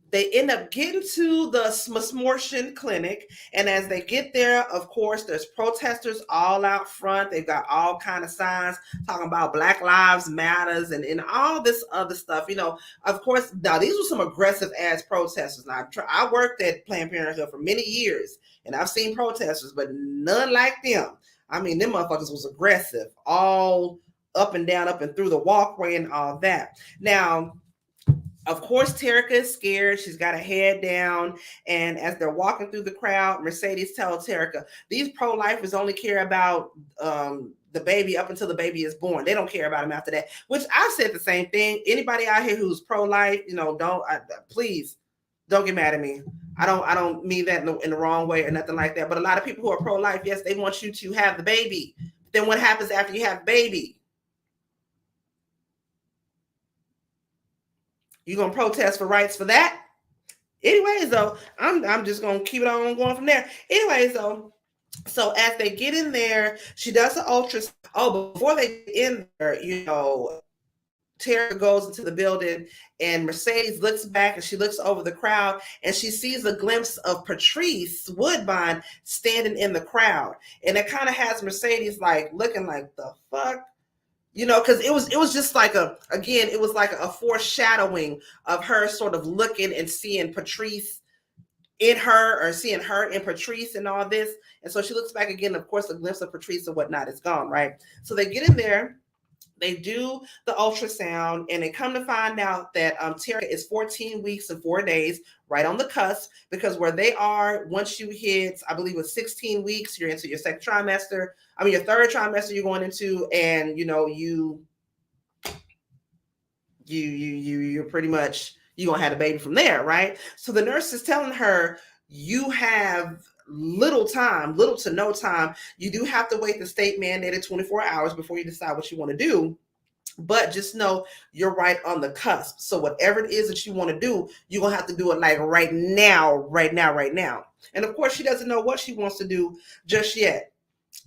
they end up getting to the Seamoss clinic, and as they get there, of course, there's protesters all out front. They've got all kind of signs talking about Black Lives Matters and all this other stuff. Of course, now these were some aggressive ass protesters. Now, I worked at Planned Parenthood for many years, and I've seen protesters, but none like them. I mean, them motherfuckers was aggressive, all up and down, up and through the walkway and all that. Now, of course, Terica is scared. She's got her head down. And as they're walking through the crowd, Mercedes tells Terica, these pro-lifers only care about the baby up until the baby is born. They don't care about him after that, which I've said the same thing. Anybody out here who's pro-life, please don't get mad at me. I don't mean that in the wrong way or nothing like that. But a lot of people who are pro-life, yes, they want you to have the baby. Then what happens after you have the baby? You gonna protest for rights for that? Anyways, though, I'm just gonna keep it on going from there. Anyways, though, so as they get in there, she does the ultrasound. Oh, before they get in there, Terica goes into the building, and Mercedes looks back and she looks over the crowd, and she sees a glimpse of Patrice Woodbine standing in the crowd, and it kind of has Mercedes like looking like the fuck. Because it was just like it was like a foreshadowing of her sort of looking and seeing Patrice in her, or seeing her in Patrice and all this. And so she looks back again. Of course, the glimpse of Patrice and whatnot is gone, right? So they get in there, they do the ultrasound, and they come to find out that Terica is 14 weeks and 4 days, right on the cusp, because where they are, once you hit, I believe it's 16 weeks, you're into your second trimester. I mean, your third trimester you're going into, and you're pretty much, you're gonna have a baby from there, right? So the nurse is telling her, you have little to no time. You do have to wait the state mandated 24 hours before you decide what you want to do. But just know you're right on the cusp. So whatever it is that you want to do, you're going to have to do it like right now. And of course, she doesn't know what she wants to do just yet.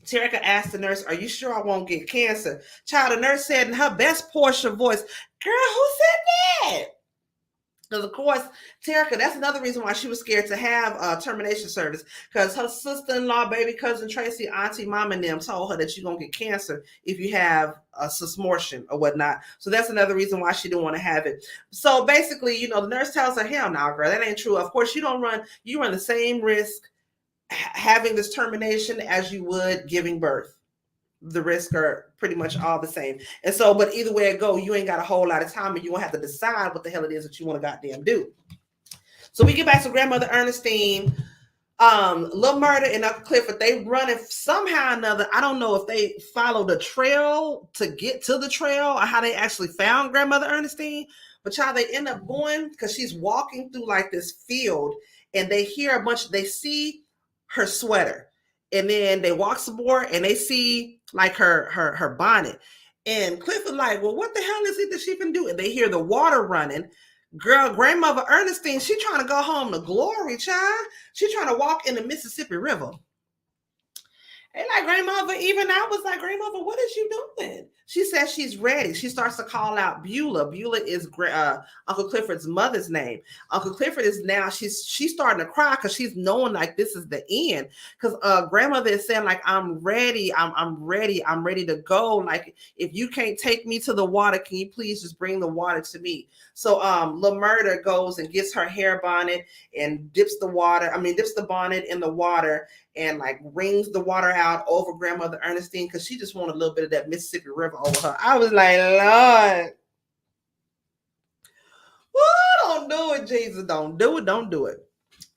Terica asked the nurse, "Are you sure I won't get cancer?" Child, the nurse said in her best Portia voice, "Girl, who said that?" Because, of course, Terica, that's another reason why she was scared to have termination service. Because her sister-in-law, baby cousin Tracy, auntie, mom, and them told her that you're going to get cancer if you have a susmortion or whatnot. So that's another reason why she didn't want to have it. So basically, the nurse tells her, hell no, girl, that ain't true. Of course, you run the same risk having this termination as you would giving birth. The risks are pretty much all the same. And so, but either way it go, you ain't got a whole lot of time and you won't have to decide what the hell it is that you want to goddamn do. So we get back to Grandmother Ernestine, Lil Murda and Uncle Clifford. They running somehow or another. I don't know if they followed the trail to get to the trail or how they actually found Grandmother Ernestine. But child, they end up going because she's walking through like this field and they hear they see her sweater. And then they walk some more and they see like her bonnet. And Clifford like, well, what the hell is it that she can do? And they hear the water running. Girl, Grandmother Ernestine, she trying to go home to glory, child. She trying to walk in the Mississippi River. And like, Grandmother, even I was like, Grandmother, what is you doing? She says she's ready. She starts to call out Beulah. Beulah is Uncle Clifford's mother's name. Uncle Clifford is now, she's starting to cry because she's knowing like this is the end. Because Grandmother is saying like, I'm ready. I'm ready. I'm ready to go. Like, if you can't take me to the water, can you please just bring the water to me? So Lil Murda goes and gets her hair bonnet and dips the bonnet in the water and like wrings the water out over Grandmother Ernestine because she just wanted a little bit of that Mississippi River over her. I was like, Lord, don't do it, Jesus. Don't do it.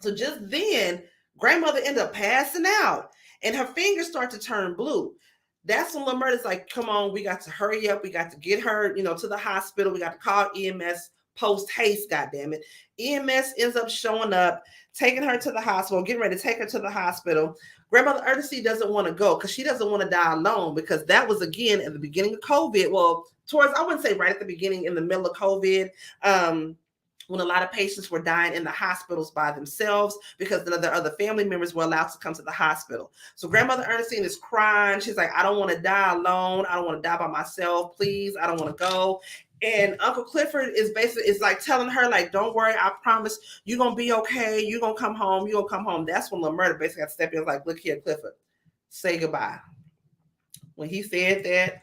So just then, Grandmother ended up passing out and her fingers start to turn blue. That's when Lil Murda's like, come on, we got to hurry up. We got to get her, to the hospital. We got to call EMS post haste, goddammit. EMS ends up showing up, taking her to the hospital, getting ready to take her to the hospital. Grandmother Ernestine doesn't want to go because she doesn't want to die alone, because that was, again, at the beginning of COVID. Well, I wouldn't say right at the beginning, in the middle of COVID, when a lot of patients were dying in the hospitals by themselves because none of their other family members were allowed to come to the hospital. So Grandmother Ernestine is crying. She's like, I don't want to die alone. I don't want to die by myself. Please, I don't want to go. And Uncle Clifford is like telling her, like, don't worry, I promise you're going to be okay. You're going to come home. You're going to come home. That's when Lil Murda basically had to step in and was like, look here, Clifford, say goodbye. When he said that,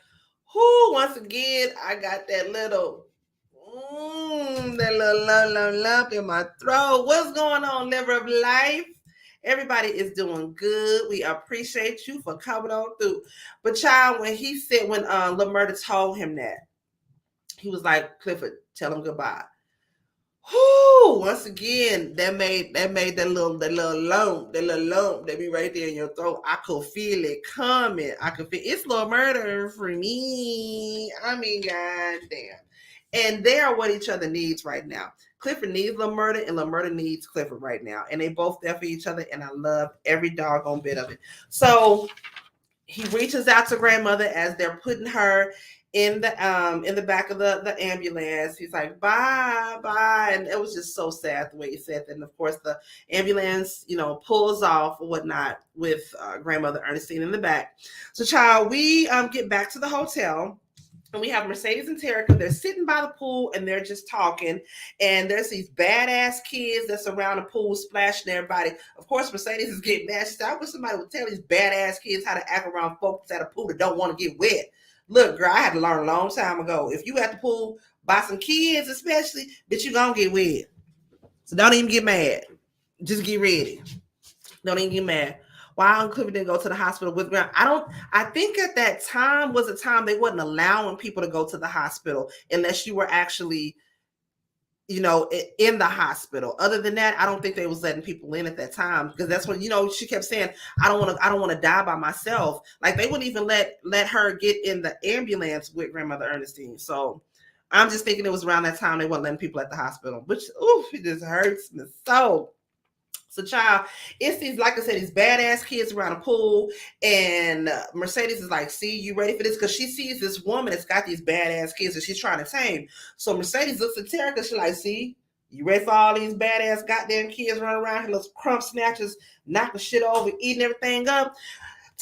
once again, I got that little lump in my throat. What's going on, liver of life? Everybody is doing good. We appreciate you for coming on through. But child, when Lil Murda told him that, he was like, Clifford, tell him goodbye. Once again, that made that little lump that be right there in your throat. I could feel it coming. I could feel it's Lil Murda for me. I mean, goddamn. And they are what each other needs right now. Clifford needs Lil Murda and Lil Murda needs Clifford right now. And they both there for each other. And I love every doggone bit of it. So he reaches out to Grandmother as they're putting her in the back of the ambulance. He's like, bye. And it was just so sad the way he said that. And of course the ambulance, pulls off or whatnot with Grandmother Ernestine in the back. So child, we get back to the hotel. And we have Mercedes and Terica. They're sitting by the pool and they're just talking. And there's these badass kids that's around the pool splashing everybody. Of course, Mercedes is getting mad. She said, I wish somebody would tell these badass kids how to act around folks at a pool that don't want to get wet. Look, girl, I had to learn a long time ago. If you at the pool by some kids especially, bitch, you gonna get wet. So don't even get mad. Just get ready. Don't even get mad. Why Uncle Clifford didn't go to the hospital with Grandma? I think at that time was a time they wasn't allowing people to go to the hospital unless you were actually, in the hospital. Other than that, I don't think they was letting people in at that time, because that's when, she kept saying, I don't want to die by myself. Like they wouldn't even let her get in the ambulance with Grandmother Ernestine. So I'm just thinking it was around that time they weren't letting people at the hospital, which, it just hurts me so. So, child, it's these, like I said, these badass kids around the pool, and Mercedes is like, "See, you ready for this?" Because she sees this woman that's got these badass kids that she's trying to tame. So Mercedes looks at Terica. She's like, "See, you ready for all these badass goddamn kids running around here, little crumb snatchers, knocking shit over, eating everything up?"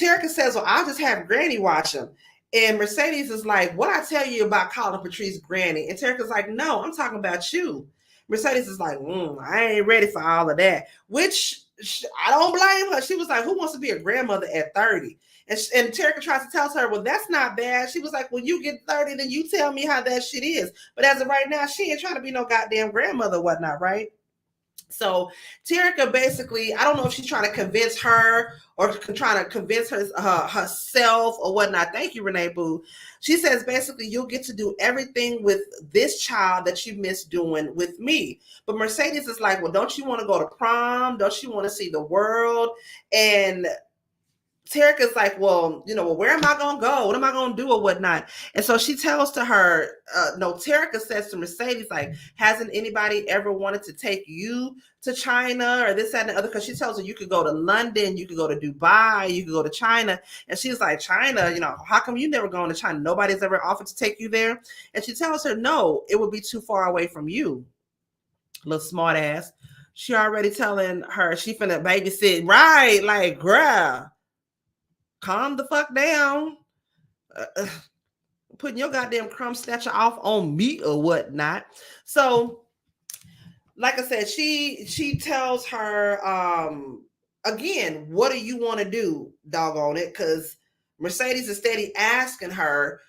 Terica says, "Well, I'll just have Granny watch them." And Mercedes is like, "What I tell you about calling Patrice Granny?" And Terica's like, "No, I'm talking about you." Mercedes is like, "I ain't ready for all of that," which I don't blame her. She was like, "Who wants to be a grandmother at 30?" And Terica tries to tell her, "Well, that's not bad." She was like, "When you get 30, then you tell me how that shit is." But as of right now, she ain't trying to be no goddamn grandmother or whatnot, right? So Terica basically, I don't know if she's trying to convince her or trying to convince herself or whatnot. Thank you, Renee Boo. She says basically you'll get to do everything with this child that you missed doing with me. But Mercedes is like, "Well, don't you want to go to prom? Don't you want to see the world?" And Terica's like, "Well, where am I going to go? What am I going to do or whatnot?" And so she tells to her, no, Terica says to Mercedes, like, "Hasn't anybody ever wanted to take you to China or this, that, and the other?" Because she tells her you could go to London, you could go to Dubai, you could go to China. And she's like, "China, how come you never gone to China? Nobody's ever offered to take you there." And she tells her, "No, it would be too far away from you." Little smart ass. She already telling her she finna babysit. Right, like, bruh, calm the fuck down. Putting your goddamn crumb snatcher off on me or whatnot. So, like I said, she tells her, again, "What do you want to do, doggone it?" Because Mercedes is steady asking her,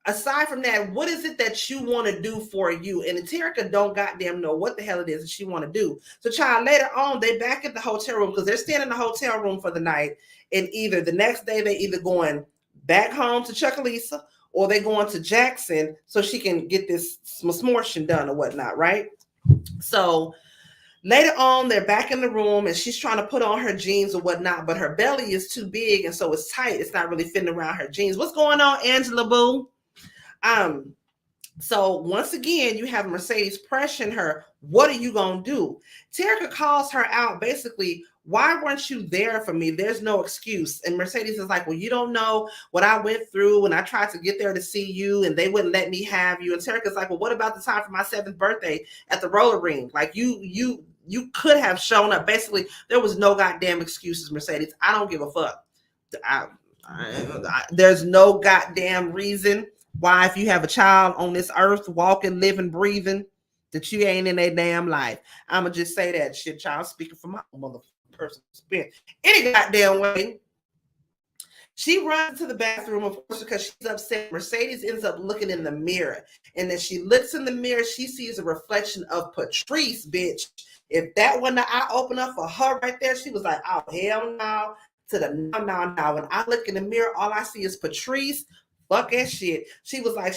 aside from that, what is it that you want to do for you? And Terica don't goddamn know what the hell it is that she want to do. So, child, later on, they back at the hotel room because they're staying in the hotel room for the night. And either the next day, they either going back home to Chuckalisa or they going to Jackson so she can get this smortion done or whatnot, right? So later on, they're back in the room and she's trying to put on her jeans or whatnot, but her belly is too big and so it's tight. It's not really fitting around her jeans. What's going on, Angela Boo? So once again, you have Mercedes pressuring her. What are you going to do? Terica calls her out basically, "Why weren't you there for me? There's no excuse." And Mercedes is like, "Well, you don't know what I went through when I tried to get there to see you and they wouldn't let me have you." And Terica's like, "Well, what about the time for my 7th birthday at the roller rink? Like you could have shown up." Basically, there was no goddamn excuses, Mercedes. I don't give a fuck. There's no goddamn reason why, if you have a child on this earth, walking, living, breathing, that you ain't in their damn life. I'ma just say that shit, child. Speaking from my mother personal experience. Any goddamn way, she runs to the bathroom, of course, because she's upset. Mercedes ends up looking in the mirror. And then she looks in the mirror, she sees a reflection of Patrice, bitch. If that wasn't an eye opener for her right there, she was like, "Oh, hell no." To the no, no, no. When I look in the mirror, all I see is Patrice. Fuck that shit. She was like,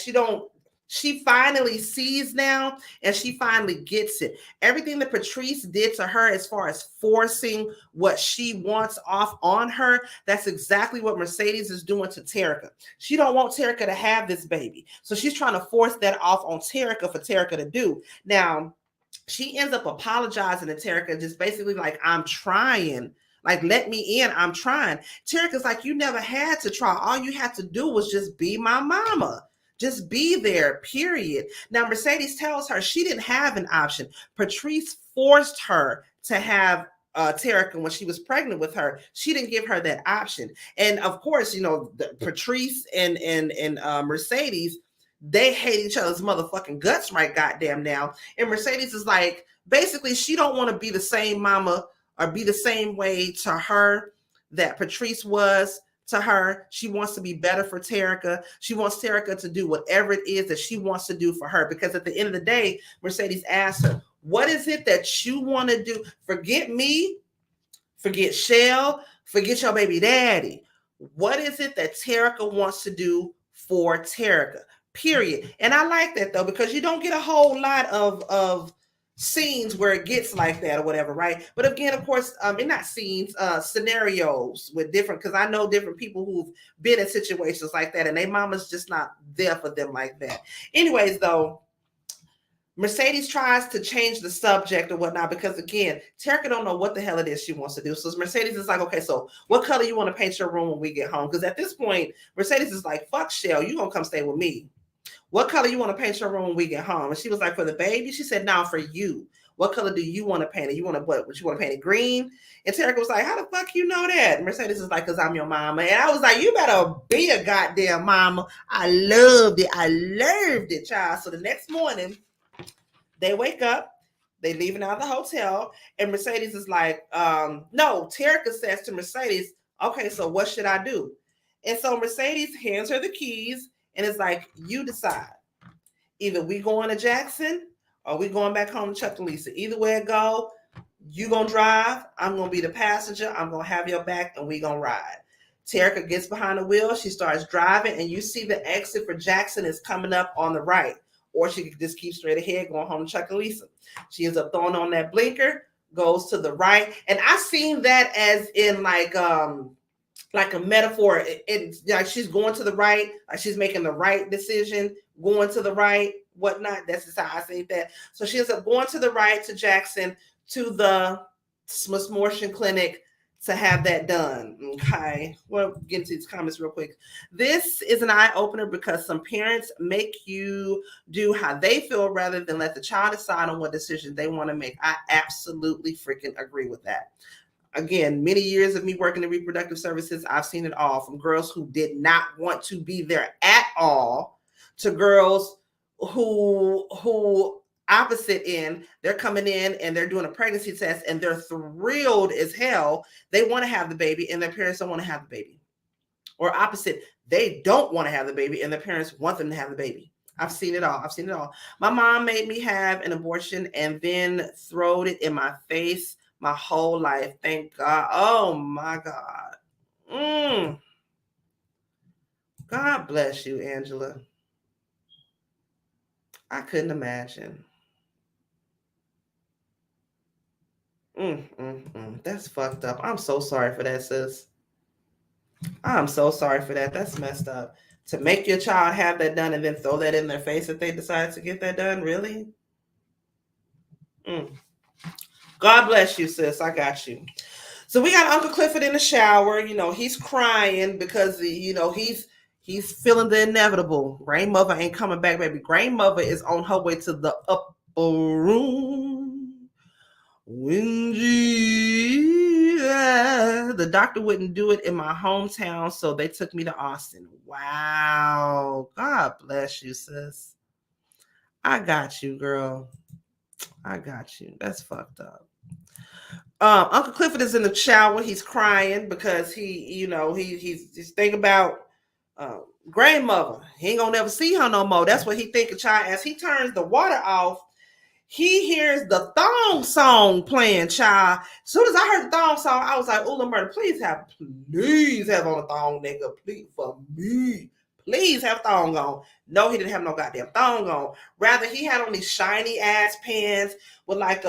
she finally sees now and she finally gets it. Everything that Patrice did to her as far as forcing what she wants off on her, that's exactly what Mercedes is doing to Terica. She don't want Terica to have this baby. So she's trying to force that off on Terica for Terica to do. Now, she ends up apologizing to Terica, just basically like, "I'm trying. Like, let me in. I'm trying." Terica's like, "You never had to try. All you had to do was just be my mama. Just be there, period." Now, Mercedes tells her she didn't have an option. Patrice forced her to have Terica when she was pregnant with her. She didn't give her that option. And of course, Patrice and Mercedes, they hate each other's motherfucking guts right goddamn now. And Mercedes is like, basically, she don't want to be the same mama or be the same way to her that Patrice was to her. She wants to be better for Terica. She wants Terica to do whatever it is that she wants to do for her. Because at the end of the day, Mercedes asked her, "What is it that you want to do? Forget me, forget Shell, forget your baby daddy. What is it that Terica wants to do for Terica?" Period. And I like that though, because you don't get a whole lot of scenes where it gets like that or whatever, right? But again, of course, not scenes, scenarios with different, because I know different people who've been in situations like that and their mama's just not there for them like that. Anyways, though, Mercedes tries to change the subject or whatnot because, again, Terica don't know what the hell it is she wants to do. So Mercedes is like, okay, so what color you want to paint your room when we get home? Because at this point, Mercedes is like, fuck Shell, you gonna come stay with me. What color you want to paint your room when we get home? And she was like, for the baby? She said, no, for you. What color do you want to paint it? You want to what you want to paint it green? And Terica was like, how the fuck you know that? And Mercedes is like, because I'm your mama. And I was like, you better be a goddamn mama. I loved it, child. So the next morning, they wake up, they leaving out of the hotel, and Mercedes is like, no, Terica says to Mercedes, okay, so what should I do? And so Mercedes hands her the keys and is like, you decide. Either we going to Jackson or we going back home to Chuckalisa. Either way it go, you gonna drive, I'm gonna be the passenger, I'm gonna have your back, and we gonna ride. Terica gets behind the wheel, she starts driving, and you see the exit for Jackson is coming up on the right. Or she could just keep straight ahead, going home to Chuckalisa. She ends up throwing on that blinker, goes to the right. And I seen that as in like a metaphor. It's like she's going to the right, like she's making the right decision, going to the right, whatnot. That's just how I see that. So she ends up going to the right to Jackson, to the Seamoss Clinic, to have that done. Okay, well, get into these comments real quick. This is an eye-opener because some parents make you do how they feel rather than let the child decide on what decision they want to make. I absolutely freaking agree with that. Again, many years of me working in reproductive services, I've seen it all, from girls who did not want to be there at all to girls who opposite end, they're coming in and they're doing a pregnancy test and they're thrilled as hell. They want to have the baby and their parents don't want to have the baby. Or opposite, they don't want to have the baby and their parents want them to have the baby. I've seen it all. My mom made me have an abortion and then throwed it in my face my whole life. Thank God. Oh my God. God bless you, Angela. I couldn't imagine. That's fucked up. I'm so sorry for that, sis. I'm so sorry for that. That's messed up. To make your child have that done and then throw that in their face if they decide to get that done, really? God bless you, sis. I got you. So we got Uncle Clifford in the shower. You know, he's crying because, you know, he's feeling the inevitable. Grandmother ain't coming back, baby. Grandmother is on her way to the upper room. When the doctor wouldn't do it in my hometown, so they took me to Austin. Wow. God bless you, sis. I got you, girl. I got you. That's fucked up. Uncle Clifford is in the shower. He's crying because he's thinking about grandmother. He ain't gonna never see her no more. That's what he thinking, child. As he turns the water off, he hears the thong song playing, child. As soon as I heard the thong song, I was like, oh, Lil Murda, please have on a thong, nigga. Please, for me. Please have thong on. No, he didn't have no goddamn thong on. Rather, he had on these shiny ass pants with like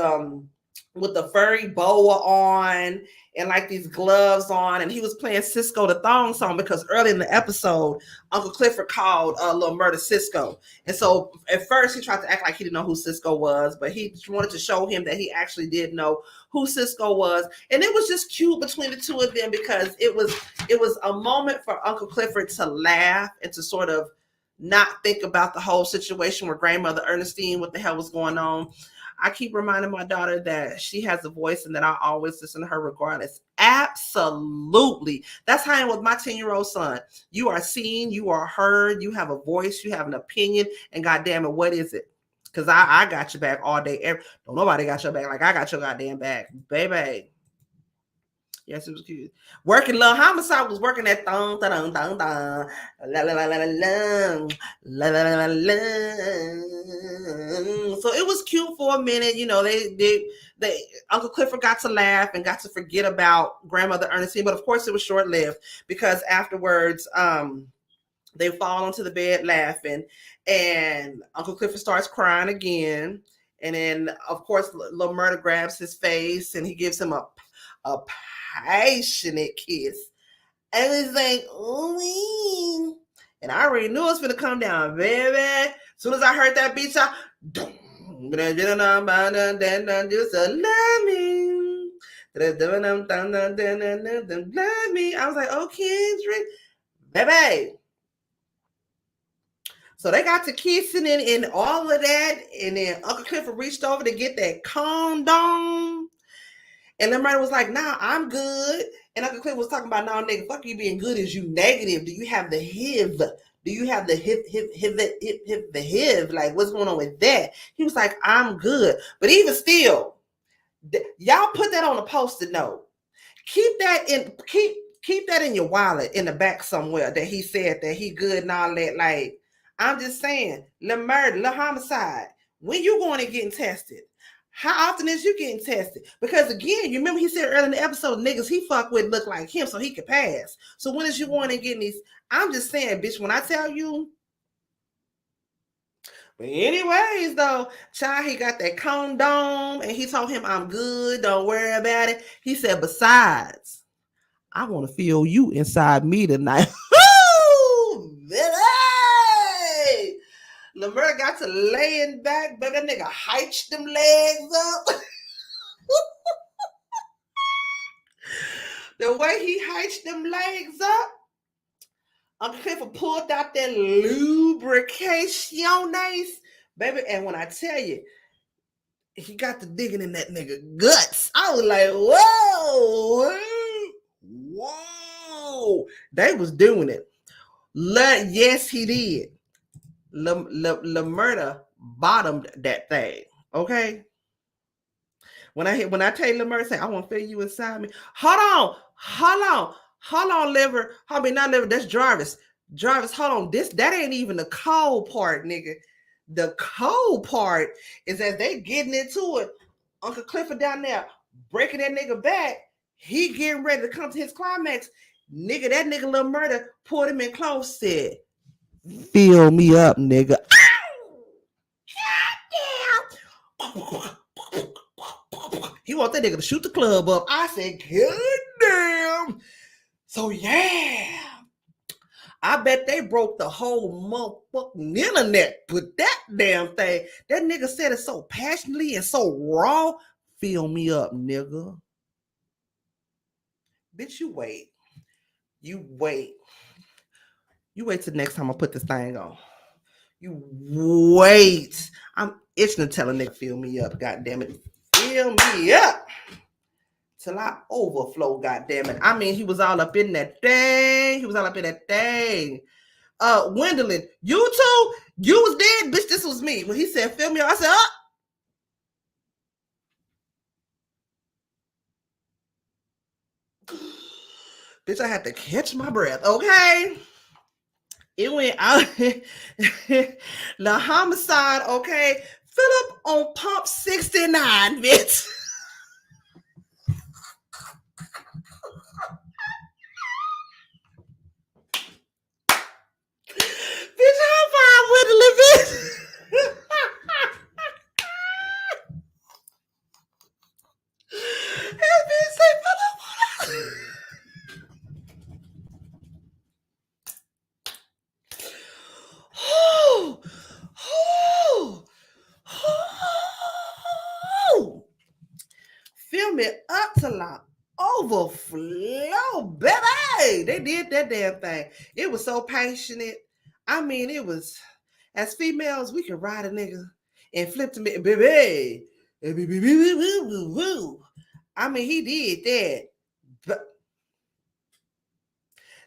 with the furry boa on and like these gloves on, and he was playing Cisco the thong song because early in the episode, Uncle Clifford called Lil Murda Cisco. And so at first he tried to act like he didn't know who Cisco was, but he wanted to show him that he actually did know who Cisco was. And it was just cute between the two of them because it was a moment for Uncle Clifford to laugh and to sort of not think about the whole situation where grandmother Ernestine, what the hell was going on. I keep reminding my daughter that she has a voice and that I always listen to her regardless. Absolutely. That's how I am with my 10-year-old son. You are seen, you are heard, you have a voice, you have an opinion, and goddamn it, what is it? Because I got your back all day. Don't nobody got your back like I got your goddamn back, baby. Yes, it was cute. Working Love Homicide was working that thong, thong, thong, thong, la la la la la la la la la. So it was cute for a minute. You know, they Uncle Clifford got to laugh and got to forget about grandmother Ernestine, but of course it was short lived because afterwards, they fall onto the bed laughing, and Uncle Clifford starts crying again, and then of course Lil Murda grabs his face and he gives him a passionate kiss. And it's like, ooh, and I already knew it was gonna come down, baby. As soon as I heard that beat, Just love me. Love me. I was like, oh, Kendrick, baby. So they got to kissing and all of that. And then Uncle Clifford reached over to get that condom. And Lil Murda was like, nah, I'm good. And Uncle Clifford was talking about, no, nigga, fuck you being good. Is you negative? Do you have the HIV? Do you have the HIV? Like, what's going on with that? He was like, I'm good. But even still, y'all put that on a post-it note. Keep that in your wallet in the back somewhere that he said that he good and all that. Like, I'm just saying, Lil Murda, Lil Homicide, when you going and getting tested? How often is you getting tested? Because again, you remember he said earlier in the episode, niggas he fuck with look like him so he could pass. So when is you going and getting these? I'm just saying, bitch, when I tell you. But anyways, though, child, he got that condom and he told him, I'm good, don't worry about it. He said, besides, I want to feel you inside me tonight. Woo! Baby! Lil Murda got to laying back, baby. That nigga hiked them legs up. The way he hiked them legs up, Uncle Clifford pulled out that lubrication, baby. And when I tell you, he got the digging in that nigga guts. I was like, whoa. They was doing it. Yes, he did. Lil Murda bottomed that thing. Okay. When I tell you Lil Murda say, I want to feel you inside me. Hold on, liver. I mean, not liver. That's Jarvis. Jarvis, hold on. That ain't even the cold part, nigga. The cold part is as they getting into it. Uncle Clifford down there breaking that nigga back. He getting ready to come to his climax. Nigga, that nigga Lil Murda pulled him in close, said, fill me up, nigga. He want that nigga to shoot the club up. I said, good damn. So yeah. I bet they broke the whole motherfucking internet with that damn thing. That nigga said it so passionately and so raw. Fill me up, nigga. Bitch, you wait. You wait till next time I put this thing on. You wait. I'm itching to tell a nigga fill me up, goddamn it. Fill me up. Till I overflow, goddamn it. I mean, he was all up in that thing. Gwendolyn, you too? You was dead? Bitch, this was me. When he said, fill me up, I said, bitch, I had to catch my breath, okay? It went out. The homicide, okay? Philip on pump 69, bitch. Bitch, how far with the bitch? That bitch say, Philip. Fill me up till I overflow, baby. They did that damn thing. It was so passionate. I mean, it was, as females, we could ride a nigga and flip to me, baby. I mean, he did that. But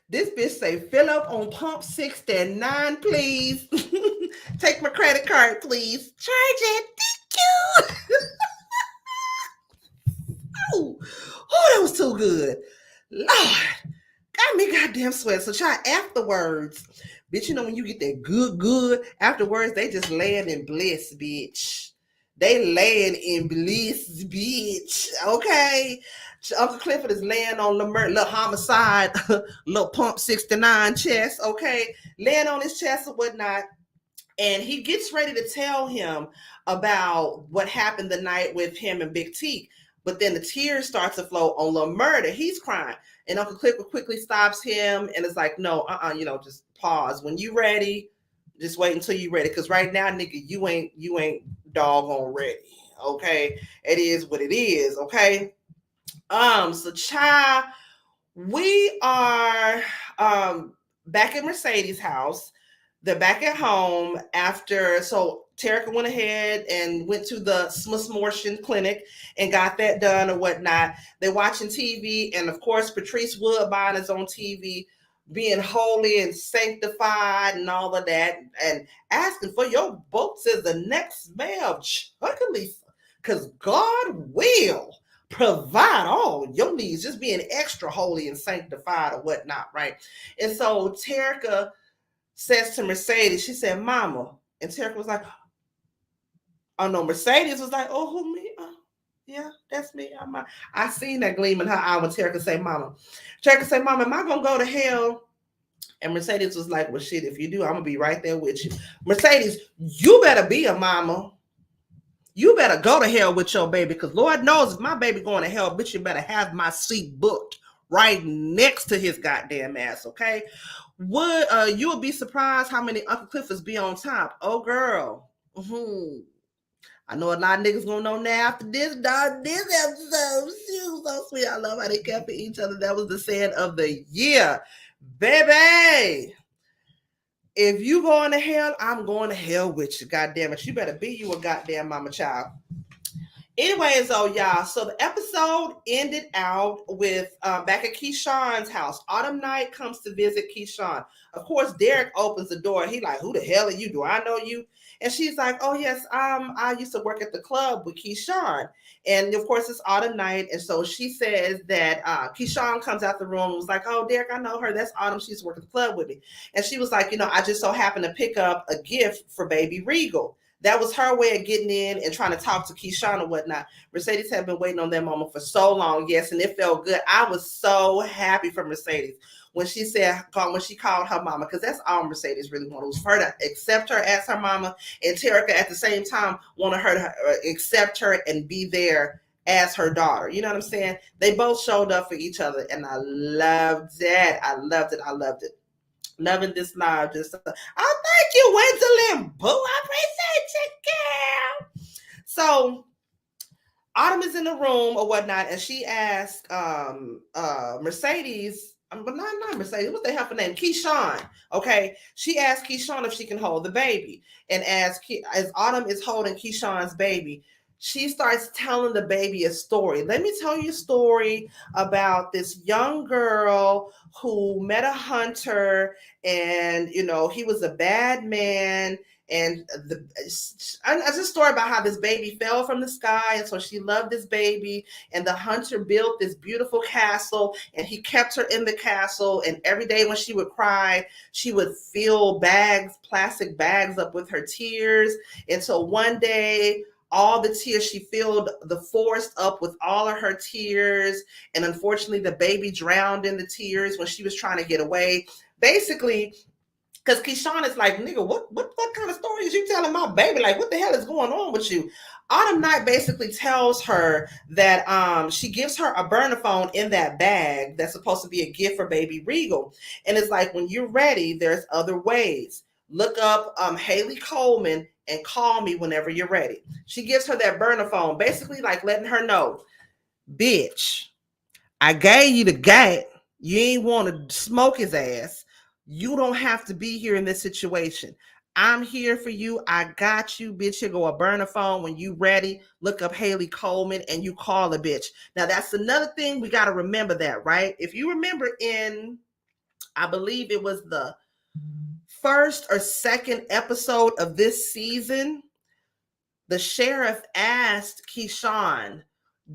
this bitch say, fill up on pump 69, please. Take my credit card, please. Charge it. Thank you. Oh, that was too good. Lord, got me goddamn sweat. So try afterwards. Bitch, you know when you get that good, afterwards, they just laying in bliss, bitch. They laying in bliss, bitch. Okay? Uncle Clifford is laying on Lil Homicide, Lil Pump 69 chest, okay? Laying on his chest or whatnot. And he gets ready to tell him about what happened the night with him and Big T. But then the tears start to flow on Lil Murda. He's crying. And Uncle Clifford quickly stops him and is like, no, just pause. When you ready, just wait until you ready. Because right now, nigga, you ain't doggone ready. Okay, it is what it is. Okay. So child, we are back at Mercedes' house. They're back at home after, so Terica went ahead and went to the Seamoss clinic and got that done or whatnot. They're watching TV, and of course, Patrice Woodbine is on TV being holy and sanctified and all of that, and asking for your books as the next mayor of Chuckalisa, because God will provide all your needs, just being extra holy and sanctified or whatnot, right? And so Terica says to Mercedes, she said, Mama. And Terica was like, oh no, Mercedes was like, oh, who me? Oh, yeah, that's me. I seen that gleam in her eye when Terica say, Mama. Terica said, Mama, am I going to go to hell? And Mercedes was like, well, shit, if you do, I'm going to be right there with you. Mercedes, you better be a mama. You better go to hell with your baby, because Lord knows if my baby going to hell, bitch, you better have my seat booked right next to his goddamn ass, okay? You would be surprised how many Uncle Cliffords be on top. Oh, girl. Mm-hmm. I know a lot of niggas gonna know now after this episode. She was so sweet. I love how they kept each other. That was the saying of the year. Baby, if you going to hell, I'm going to hell with you. God damn it. You better be you a goddamn mama child. Anyways, y'all, so the episode ended out with back at Keyshawn's house. Autumn Night comes to visit Keyshawn. Of course, Derek opens the door. He like, who the hell are you? Do I know you? And she's like, oh, yes, I used to work at the club with Keyshawn. And, of course, it's Autumn Night. And so she says that Keyshawn comes out the room and was like, oh, Derek, I know her. That's Autumn. She used to work at the club with me. And she was like, I just so happened to pick up a gift for baby Regal. That was her way of getting in and trying to talk to Keyshawn and whatnot. Mercedes had been waiting on that moment for so long. Yes, and it felt good. I was so happy for Mercedes when she called her mama, because that's all Mercedes really wanted, was for her to accept her as her mama, and Terica at the same time wanted her to accept her and be there as her daughter. You know what I'm saying? They both showed up for each other, and I loved it. I loved it. Loving this live. Just oh, thank you, Wenzelin Boo. I appreciate you, girl. So Autumn is in the room or whatnot, and she asked Mercedes, but not Mercedes, what's the hell her name? Keyshawn. Okay. She asked Keyshawn if she can hold the baby. And as Autumn is holding Keyshawn's baby, she starts telling the baby a story. Let me tell you a story about this young girl who met a hunter, and he was a bad man. And it's a story about how this baby fell from the sky, and so she loved this baby, and the hunter built this beautiful castle, and he kept her in the castle, and every day when she would cry, she would fill plastic bags up with her tears. And so one day, all the tears, she filled the forest up with all of her tears, and unfortunately the baby drowned in the tears when she was trying to get away. Basically, because Keyshawn is like, nigga, what kind of story is you telling my baby? Like, what the hell is going on with you? Autumn Night basically tells her that she gives her a burner phone in that bag that's supposed to be a gift for baby Regal. And it's like, when you're ready, there's other ways. Look up Haley Coleman and call me whenever you're ready. She gives her that burner phone, basically like letting her know, bitch, I gave you the gat. You ain't want to smoke his ass. You don't have to be here in this situation. I'm here for you. I got you, bitch. Here go a burner phone. When you ready, look up Haley Coleman and you call a bitch. Now, that's another thing. We got to remember that, right? If you remember I believe it was the first or second episode of this season, the sheriff asked Keyshawn,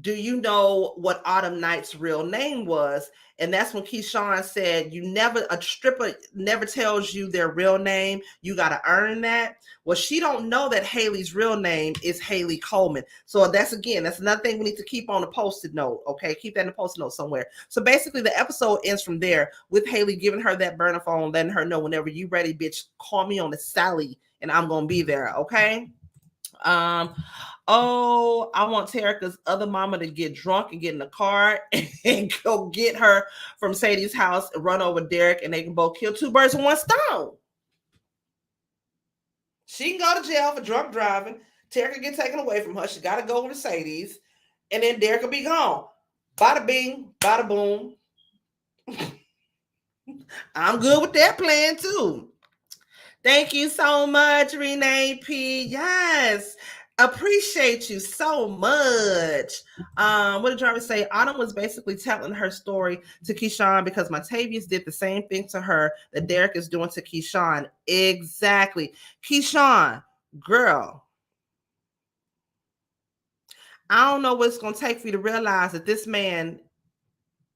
do you know what Autumn Night's real name was? And that's when Keyshawn said, a stripper never tells you their real name. You got to earn that. Well, she don't know that Haley's real name is Haley Coleman. So that's another thing we need to keep on a post-it note. Okay. Keep that in a post-it note somewhere. So basically the episode ends from there with Haley giving her that burner phone, letting her know, whenever you ready, bitch, call me on the Sally and I'm going to be there. Okay. I want Terica's other mama to get drunk and get in the car and go get her from Sadie's house and run over Derek, and they can both kill two birds with one stone. She can go to jail for drunk driving. Terica get taken away from her. She got to go with Mercedes. And then Derek will be gone. Bada bing, bada boom. I'm good with that plan too. Thank you so much, Renee P. Yes. Appreciate you so much. What did Jarvis say? Autumn was basically telling her story to Keyshawn because Montavious did the same thing to her that Derek is doing to Keyshawn. Exactly. Keyshawn, girl, I don't know what it's going to take for you to realize that this man,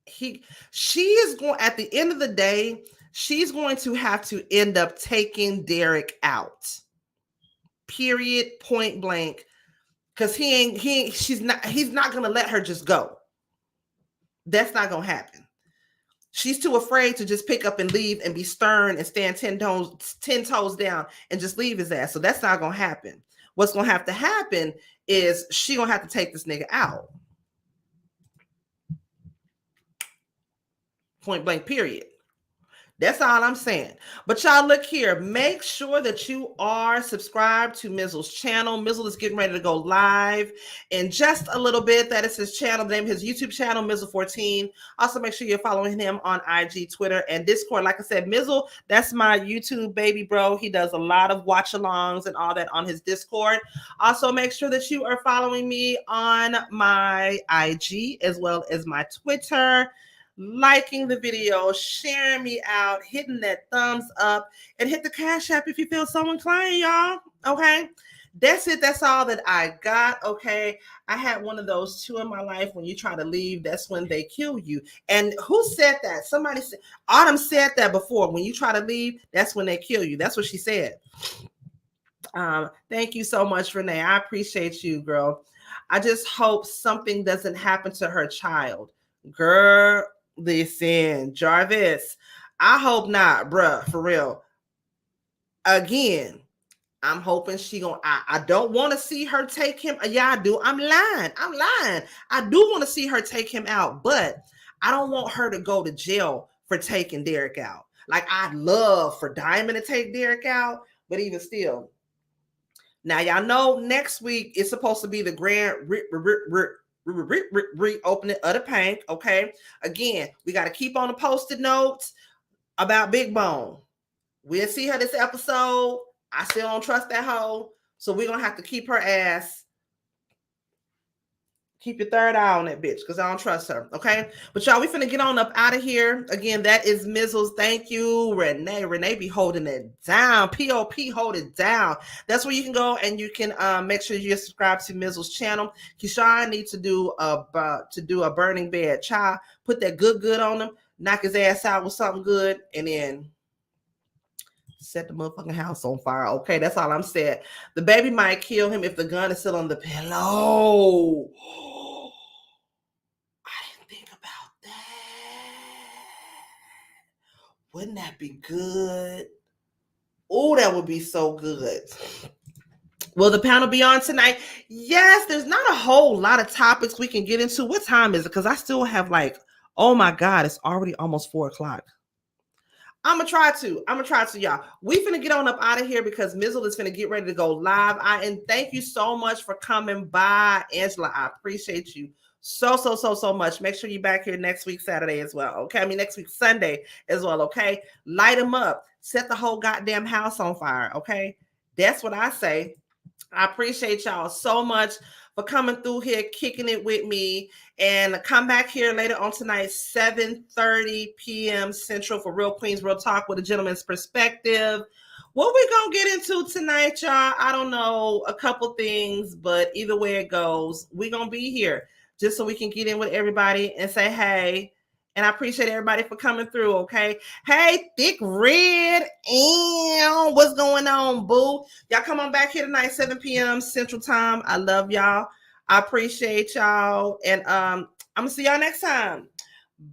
she is going, at the end of the day, she's going to have to end up taking Derek out. Period, point blank. Because he's not going to let her just go. That's not going to happen. She's too afraid to just pick up and leave and be stern and stand 10 toes down and just leave his ass. So that's not going to happen. What's going to have to happen is she going to have to take this nigga out. Point blank, period. That's all I'm saying. But y'all, look here. Make sure that you are subscribed to Mizzle's channel. Mizzle is getting ready to go live in just a little bit. That is his channel. The name of his YouTube channel, Mizzle14. Also, make sure you're following him on IG, Twitter, and Discord. Like I said, Mizzle, that's my YouTube baby bro. He does a lot of watch-alongs and all that on his Discord. Also, make sure that you are following me on my IG as well as my Twitter, liking the video, sharing me out, hitting that thumbs up, and hit the Cash App if you feel so inclined, y'all. Okay, that's it. That's all that I got. Okay, I had one of those too in my life. When you try to leave, that's when they kill you. And who said that? Somebody said, Autumn said that before. When you try to leave, that's when they kill you. That's what she said. Thank you so much, Renee. I appreciate you, girl. I just hope something doesn't happen to her child. Girl, listen, Jarvis, I hope not, bruh, for real. Again, I'm hoping she gonna, I don't want to see her take him. Yeah, I do. I'm lying. I do want to see her take him out, but I don't want her to go to jail for taking Derek out. Like, I'd love for Diamond to take Derek out, but even still. Now, y'all know next week is supposed to be the grand reopening of the Pank. Okay, again, we got to keep on the post-it notes about Big Bone. We'll see her this episode. I still don't trust that hoe, so we're gonna have to keep her ass. Keep your third eye on that bitch, because I don't trust her. Okay, but y'all, we finna get on up out of here. Again, that is Mizzle's. Thank you, Renee. Renee be holding it down. POP, hold it down. That's where you can go and you can make sure you subscribe to Mizzle's channel. Keyshawn needs to do a burning bed. Child, put that good on him, knock his ass out with something good, and then set the motherfucking house on fire. Okay, that's all I'm saying. The baby might kill him if the gun is still on the pillow. I didn't think about that. Wouldn't that be good? Oh, that would be so good. Will the panel be on tonight? Yes, there's not a whole lot of topics we can get into. What time is it? Because I still have oh my God, it's already almost 4:00. I'm gonna try to, y'all. We finna get on up out of here because Mizzle is finna get ready to go live. And thank you so much for coming by, Angela. I appreciate you so much. Make sure you're back here next week Saturday as well. Okay, I mean next week Sunday as well. Okay, light them up, set the whole goddamn house on fire. Okay, that's what I say. I appreciate y'all so much for coming through here, kicking it with me, and come back here later on tonight, 7:30 p.m. Central for Real Queens Real Talk with a gentleman's perspective. What we gonna get into tonight, y'all? I don't know, a couple things, but either way it goes, we gonna be here just so we can get in with everybody and say hey. And I appreciate everybody for coming through, okay? Hey, Thick Red, and what's going on, boo? Y'all come on back here tonight, 7 p.m. Central Time. I love y'all. I appreciate y'all. And I'm going to see y'all next time.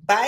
Bye.